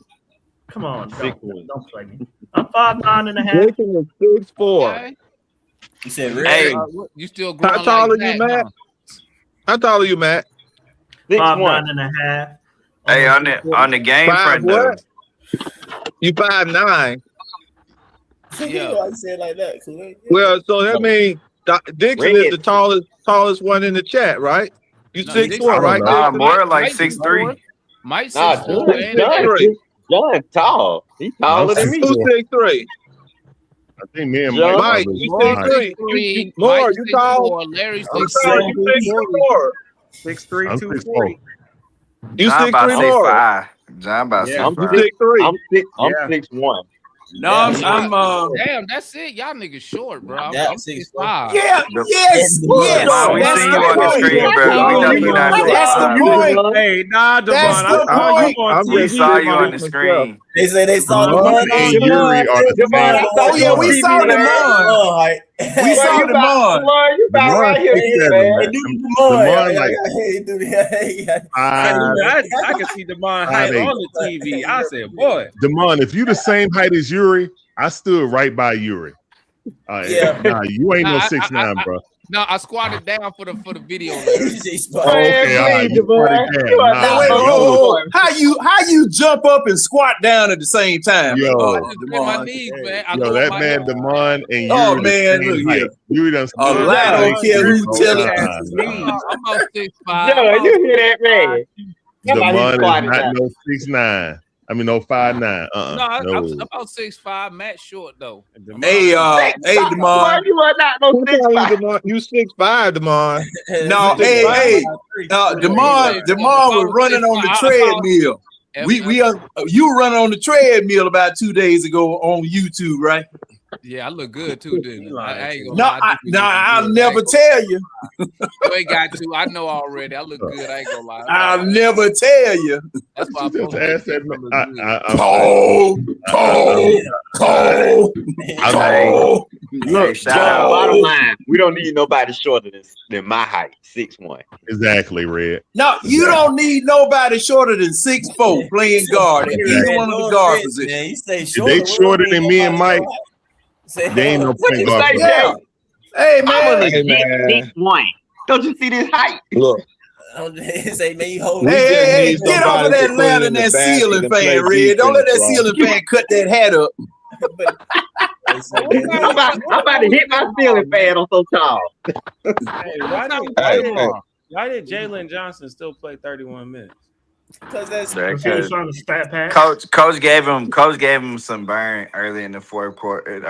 Come on, don't play me. I'm 5'9.5". Jason is 6'4". Okay. He said, "Hey, you still growing how tall like are you, that, Matt? huh? How tall are you, Matt? 5'9.5". Hey, on the game front though. You 5'9". Yeah. I said like that. Well, so that means Dixon is the tallest one in the chat, right? You 6'4", right? Nah, more like 6'3". Mike 6'3". John tall. He's taller than me. Who's 6'3"? I think me and Mike, you 6'3". More, you tall. Larry's 6'4". 6'3", 240. You John 6'3" more. John about 6'5". I'm 6'3". I'm 6'1". No, I'm damn, that's it. Y'all niggas short, bro. I'm Yeah, 6'5". yes. We seen you on the screen, bro. We know you're not. That's the point. Hey, nah, That's Devon. the point. We saw you on the screen. They say they saw Demond and Yuri are the same. Oh yeah, we saw Demond. We saw Demond. You about right here, man. I can see Demond height on the TV. I said, boy. Demond, if you the same height as Yuri, I stood right by Yuri. Nah, you ain't no 6'9", bro. No, I squatted down for the video. Okay, all right. How you jump up and squat down at the same time? Yo, I just bend my knees, man. that man Demond and Yuri. Oh man, look here. Yuri done. I don't care who tell it. I'm about 6'5". Yo, you hear that, man? Demond is not no 6'9". I mean, no 5'9". No, I'm about 6'5". Matt short though. Hey, Demond. You are not no 6'5". You 6'5", Demond. No, hey, Demond was running on the treadmill. You were running on the treadmill about 2 days ago on YouTube, right? Yeah, I look good too, didn't I? I ain't gonna lie. I'll never tell you. You ain't got to. I know already. I look good. I ain't gonna lie. I'll never tell you. That's why I'm Cold. Look, bottom line, we don't need nobody shorter than my height, 6'1". Exactly, Red. No, you don't need nobody shorter than 6'4" playing guard in either one of the guard positions. If they shorter than me and Mike, they ain't no point guard. Yeah. Hey man, I'm 6'1". Don't you see this height? Look. Say, man, you hold hey, get over that ladder and that ceiling fan, Red. Don't let that ceiling fan cut that hat up. I'm about to hit my ceiling fan. I'm so tall. Hey, why did Jalen Johnson still play 31 minutes? Because that's Coach gave him some burn early in the fourth quarter,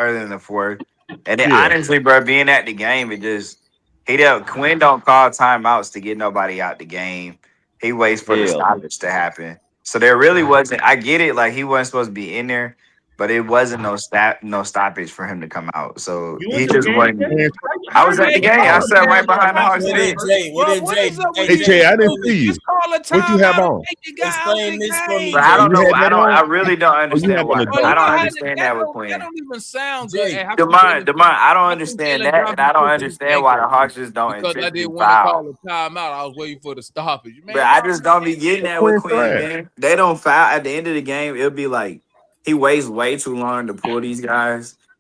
and then honestly, bro, being at the game, Quinn don't call timeouts to get nobody out the game. He waits for the stoppage to happen. So there really wasn't. I get it, like he wasn't supposed to be in there, but it wasn't no stoppage for him to come out. So he just wasn't. I was at the game. I sat right behind the Hawks. Hey Jay, I didn't see you. What you have on? Explain this for me. I don't know. I really don't understand why. I don't understand that with Quinn. That don't even sound good. Demond, I don't understand that, and I don't understand why the Hawks just don't. Because I didn't want to call a timeout. I was waiting for the stoppage. But I just don't be getting that with Quinn, man. They don't foul at the end of the game. It'll be like he waits way too long to pull these guys.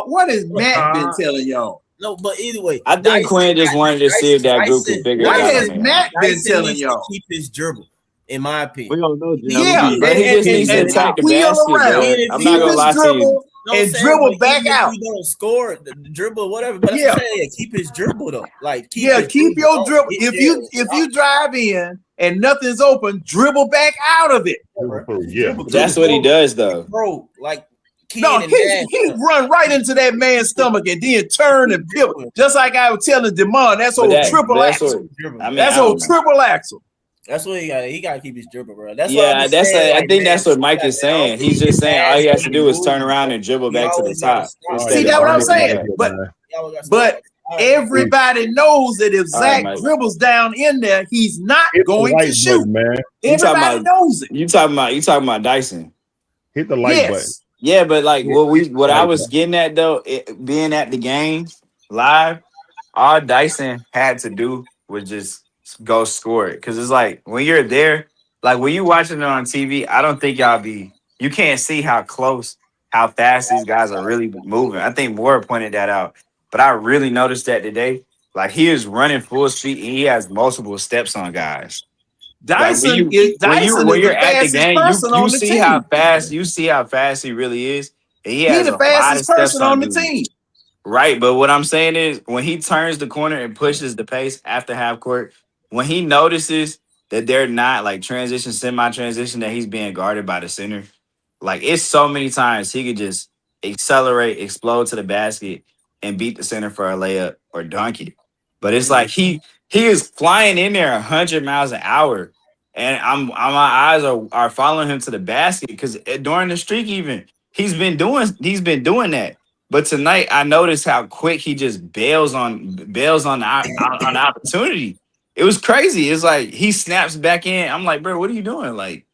y'all? What has Matt been telling y'all? No, but either way, I think Quinn just wanted to see if that group could figure it What out. has Matt been telling needs y'all? to keep his dribble. in my opinion. We don't know, Jim. Yeah, But he just needs to attack the wheel basket, around, bro. I'm not keep gonna his lie to you. dribble, and dribble back even out. if you don't score, the dribble, whatever. But that's what I'm saying. Keep his dribble though. Like keep your dribble. If you drive in and nothing's open, dribble back out of it. That's what he does, though. Bro, like no, he run right into that man's stomach and then turn and pivot. Just like I was telling Demond, that's old triple axle. That's old triple axle. That's what he got. He got to keep his dribble, bro. That's I think that's what Mike is saying. He's just saying all he has to do is turn around and dribble back to the top. See, that's what I'm saying. But everybody knows that if Zach dribbles down in there, he's not going to shoot. Man. Everybody knows it. You talking about Dyson? Hit the like button. Yeah, but like what I was getting at though, being at the game live, all Dyson had to do was just go score it. Cause it's like when you're there, like when you watching it on TV, I don't think you can't see how fast these guys are really moving. I think Moore pointed that out, but I really noticed that today. Like he is running full speed and he has multiple steps on guys. Dyson when you're at the game, you see how fast he really is. And he's the fastest person on the team. Right, but what I'm saying is when he turns the corner and pushes the pace after half court, when he notices that they're not like semi-transition, that he's being guarded by the center, like it's so many times he could just accelerate, explode to the basket, and beat the center for a layup or dunk it. But it's like he is flying in there 100 miles an hour, and my eyes are following him to the basket because during the streak even he's been doing that. But tonight I noticed how quick he just bails on the opportunity. It was crazy. It's like he snaps back in. I'm like, bro, what are you doing? Like,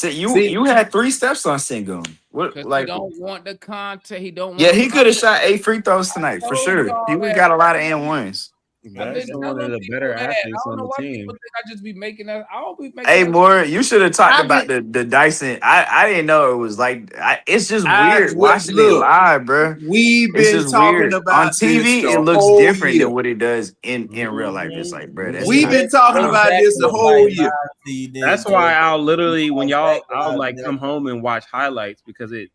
you had 3 steps on Sengun. What? Like, he don't want the contact. He don't. Yeah, he could have shot 8 free throws tonight for sure. He would got a lot of and-1s. That's one of the better athletes on the team. I just be making that. I'll be making. Hey, Moore, you should have talked about the Dyson. I didn't know it was like. It's just weird watching it live, bro. We've been talking about on TV. It looks different than what it does in real life. It's like, bro, we've been talking about this the whole year. That's why I'll literally I'll like come home and watch highlights because it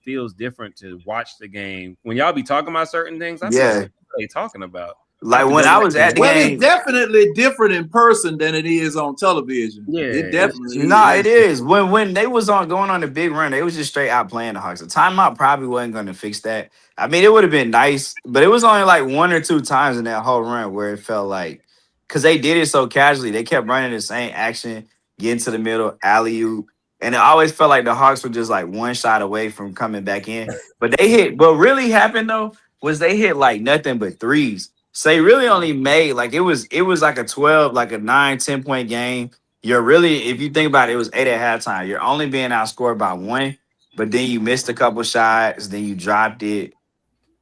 feels different to watch the game. When y'all be talking about certain things, I say, what are they talking about? Like when I was at the game, it's definitely different in person than it is on television. Yeah, it definitely. It is. When they was going on the big run, they was just straight out playing the Hawks. The timeout probably wasn't going to fix that. I mean, it would have been nice, but it was only like 1 or 2 times in that whole run where it felt like because they did it so casually, they kept running the same action, getting to the middle, alley-oop, and it always felt like the Hawks were just like one shot away from coming back in. But they hit. What really happened though was they hit like nothing but threes. So they really only made like it was like a 12, like a 9-10 point game. You're really, if you think about it, it was 8 at halftime. You're only being outscored by 1, but then you missed a couple shots, then you dropped it.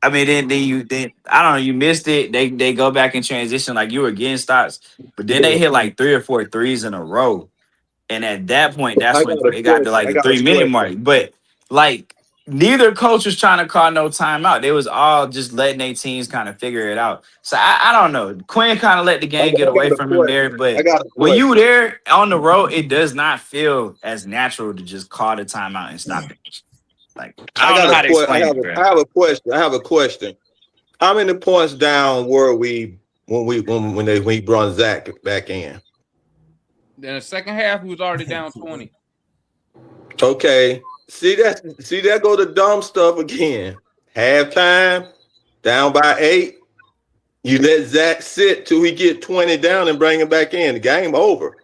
I mean, then I don't know, you missed it. They go back in transition like you were getting stops, but then they hit like 3 or 4 threes in a row. And at that point, that's when it got to like the 3-minute mark. But like neither coach was trying to call no timeout. They was all just letting their teams kind of figure it out. So I don't know. Quinn kind of let the game get away from him there. But when you there on the road, it does not feel as natural to just call the timeout and stop it. Like I don't know how to explain it. I have a question. How many points down were we when we brought Zach back in? In the second half, we was already down 20. Okay. See that go to dumb stuff again. Halftime, down by 8. You let Zach sit till we get 20 down and bring him back in. The game over.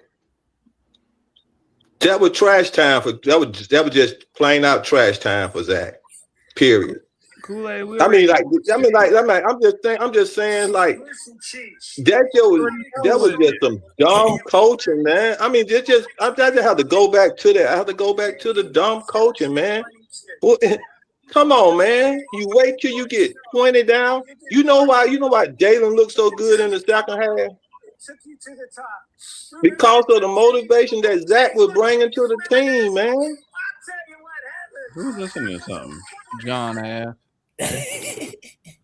That was trash time that was just plain out trash time for Zach. Period. Kool-Aid. I'm just saying like that was just some dumb coaching, man. I mean, I just have to go back to that. I have to go back to the dumb coaching, man. Come on, man. You wait till you get 20 down. You know why Jalen looked so good in the second half? Because of the motivation that Zach was bringing to the team, man. Who's listening to something? John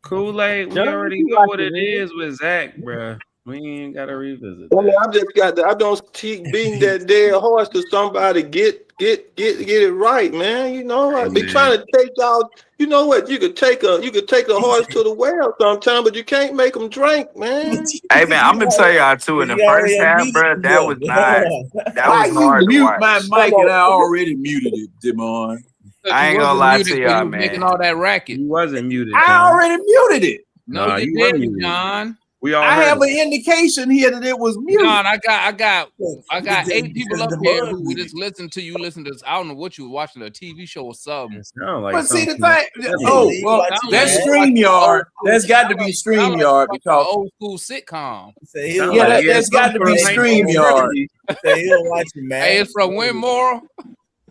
Kool-Aid, we already know what it is with Zach, bro. We ain't gotta revisit I mean, that. I just got I don't keep beating that dead horse to somebody get it right, man. You know, I Hey, be man. trying to take y'all. You know what? You could take a horse to the well sometime, but you can't make them drink, man. Hey man, I'm gonna tell y'all too. In the first half, bro, that was How you hard to mute my watch. mic and I already muted it, Demon? I ain't gonna lie to y'all, man. Making all that racket. You wasn't muted. I John. already muted it. No, Nah, you you were didn't, muted. John. We all I heard have it. an indication here that it was muted. John, I got 8 people up here who would just listen to you. Listen to this. I don't know what you were watching, a TV show or something. It sound like But see the something. thing, well, that's StreamYard. That's got to be StreamYard because old school sitcom. yeah, that's got to be StreamYard. He'll watch it, man. Hey, it's from Winmore.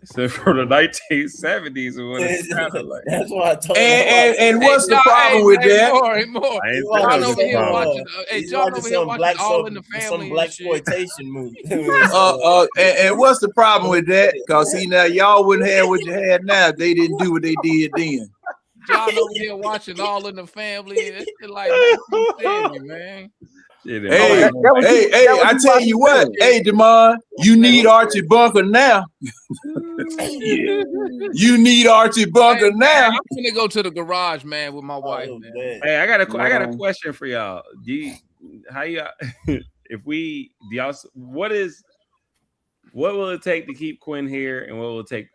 So from the 1970s, and what it sounded like. That's why I told And what's the problem with that? More. I ain't John saying over here it's watching. Hey, John over here watching All in the Family. Some black exploitation movie. And what's the problem with that? Because see now y'all wouldn't have what you had now if they didn't do what they did then. John over here watching All in the Family. It's like man. Hey, I tell you what, hey Demond, you need Archie Bunker now. You need Archie Bunker now. I'm gonna go to the garage, man, with my wife. Man. Hey, I got a question for y'all. What will it take to keep Quinn here, and what will it take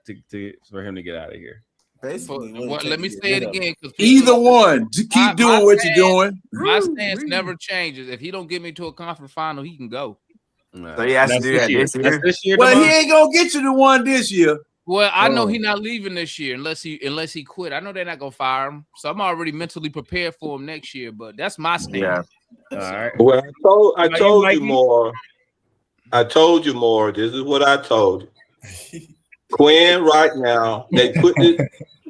for him to get out of here? Basically, let me say it again. Either one, to keep doing what you're doing. My stance never changes. If he don't get me to a conference final, he can go. So he has to do that this year. Well, he ain't gonna get you to one this year. Well, I know he's not leaving this year unless he quit. I know they're not gonna fire him, so I'm already mentally prepared for him next year. But that's my stance. Yeah. All right. Well, I told you more. I told you more. This is what I told you. Quinn, right now, they put it.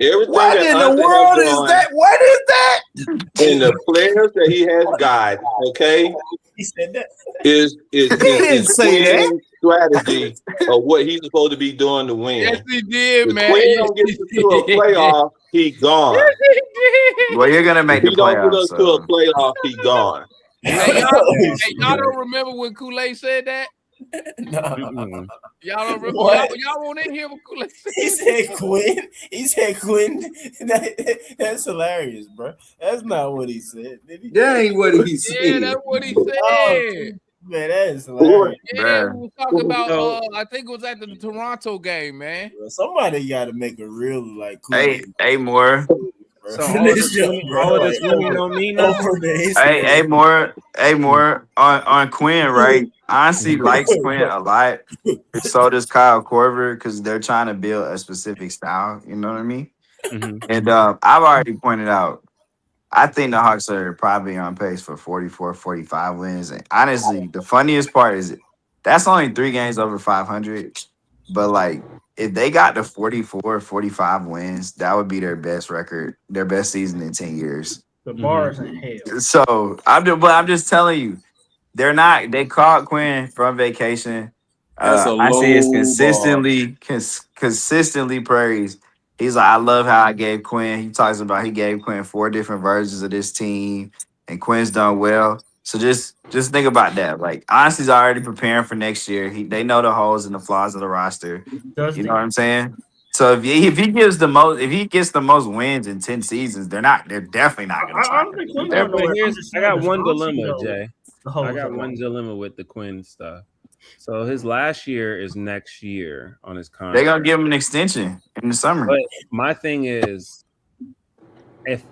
Everything what in the world is that? What is that? And the players that he has guided, okay? He said that. Is didn't say that. Strategy of what he's supposed to be doing to win. Yes, he did, man. Quinn don't get to a playoff, he gone. Yes, he did. Well, you're gonna make the playoffs. He don't get us to a playoff, he gone. Hey, y'all don't remember when Kool-Aid said that? No. Y'all don't remember? Y'all won't in here with Kool-Aid. He said Quinn. He said Quinn. That's hilarious, bro. That's not what he said. Did he? That ain't what he said. Yeah, that's what he said. Oh, man, that is hilarious. Yeah, we were talking about. I think it was at the Toronto game, man. Bro, somebody got to make a real like. Hey, more. So all of this women don't mean nothing. Hey, more on Quinn, right? Honestly, likes Quinn a lot. So does Kyle Korver because they're trying to build a specific style. You know what I mean? Mm-hmm. And I've already pointed out, I think the Hawks are probably on pace for 44, 45 wins. And honestly, the funniest part is that's only 3 games over 500. But like, if they got to 44, 45 wins, that would be their best record, their best season in 10 years. The bar is in hell. So I'm just telling you, they're not. They caught Quinn from vacation. I see it's consistently praised. He's like, I love how I gave Quinn. He talks about he gave Quinn 4 different versions of this team, and Quinn's done well. So just think about that. Like, honestly, he's already preparing for next year. They know the holes and the flaws of the roster. You know what I'm saying? So if he gets the most wins in 10 seasons, they're definitely not going to try. I got one dilemma, Jay. I got one dilemma with the Quinn stuff. So his last year is next year on his contract. They're gonna give him an extension in the summer. But my thing is, if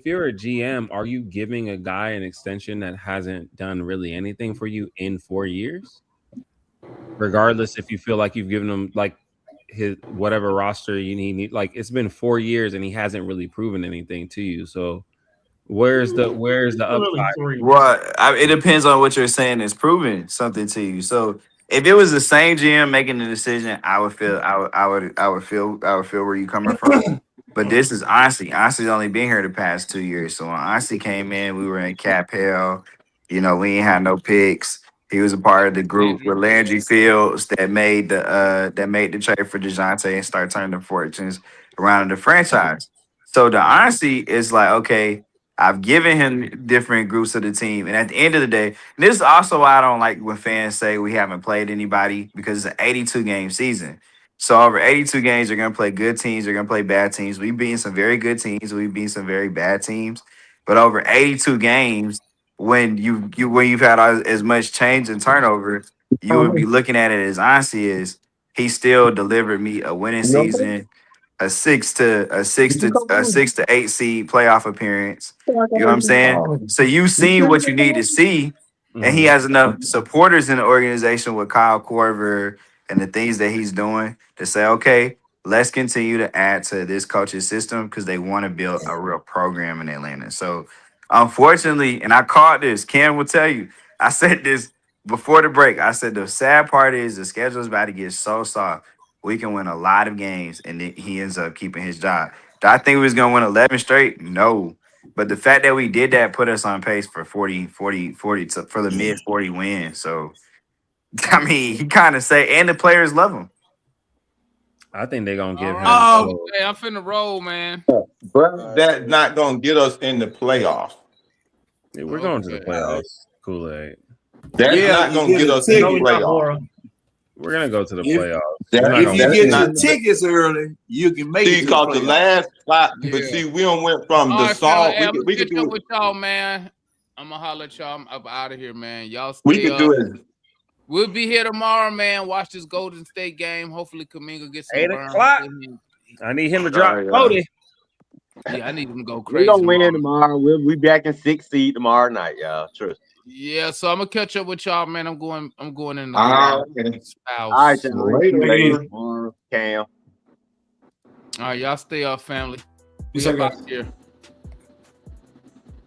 you're a GM, are you giving a guy an extension that hasn't done really anything for you in 4 years? Regardless if you feel like you've given him like his whatever roster you need, like it's been 4 years and he hasn't really proven anything to you. So where's the upside? Well, it depends on what you're saying is proving something to you. So if it was the same GM making the decision, I would feel where you coming from. But this is honestly only been here the past 2 years. So when Honestly came in, we were in cap hell. You know, we ain't had no picks. He was a part of the group with Landry Fields that made the trade for DeJounte and start turning the fortunes around in the franchise. So the honesty is like, okay, I've given him different groups of the team. And at the end of the day, this is also why I don't like when fans say we haven't played anybody, because it's an 82 game season. So over 82 games, you're gonna play good teams, you're gonna play bad teams. We've beaten some very good teams, we've beaten some very bad teams. But over 82 games, when you've had as much change and turnover, you would be looking at it as honestly as he still delivered me a winning season, a 6 to 8 seed playoff appearance. You know what I'm saying? So you've seen what you need to see, and he has enough supporters in the organization with Kyle Korver and the things that he's doing to say, okay, let's continue to add to this coaching system because they want to build a real program in Atlanta. So unfortunately, and I called this, Ken will tell you, I said this before the break. I said the sad part is the schedule is about to get so soft. We can win a lot of games, and then he ends up keeping his job. Do I think we was going to win 11 straight? No. But the fact that we did that put us on pace for 40 for the mid 40 win. So, I mean, he kind of say, and the players love him. I think they're going to give him. Hey, I'm finna roll, man. But that's not going to get us in the playoffs. Yeah, we're going to the playoffs, Kool-Aid. That's not going to get us in the playoffs. We're gonna go to the playoffs. If you get your tickets early, you can make it. Because the last spot, but see, we don't went from the salt. We could do it with y'all, man. I'm gonna holler at y'all. I'm up out of here, man. Y'all stay we could do it. We'll be here tomorrow, man. Watch this Golden State game. Hopefully, Kuminga gets some 8 burn. o'clock. I need him to drop 40. Yeah, I need him to go crazy. We're gonna win tomorrow. We'll be back in 6th seed tomorrow night, y'all. Trust. Yeah, so I'm gonna catch up with y'all, man. I'm going in the All right, y'all. Cam. All right, y'all stay up, family. Yes, We sir, up guys. out here.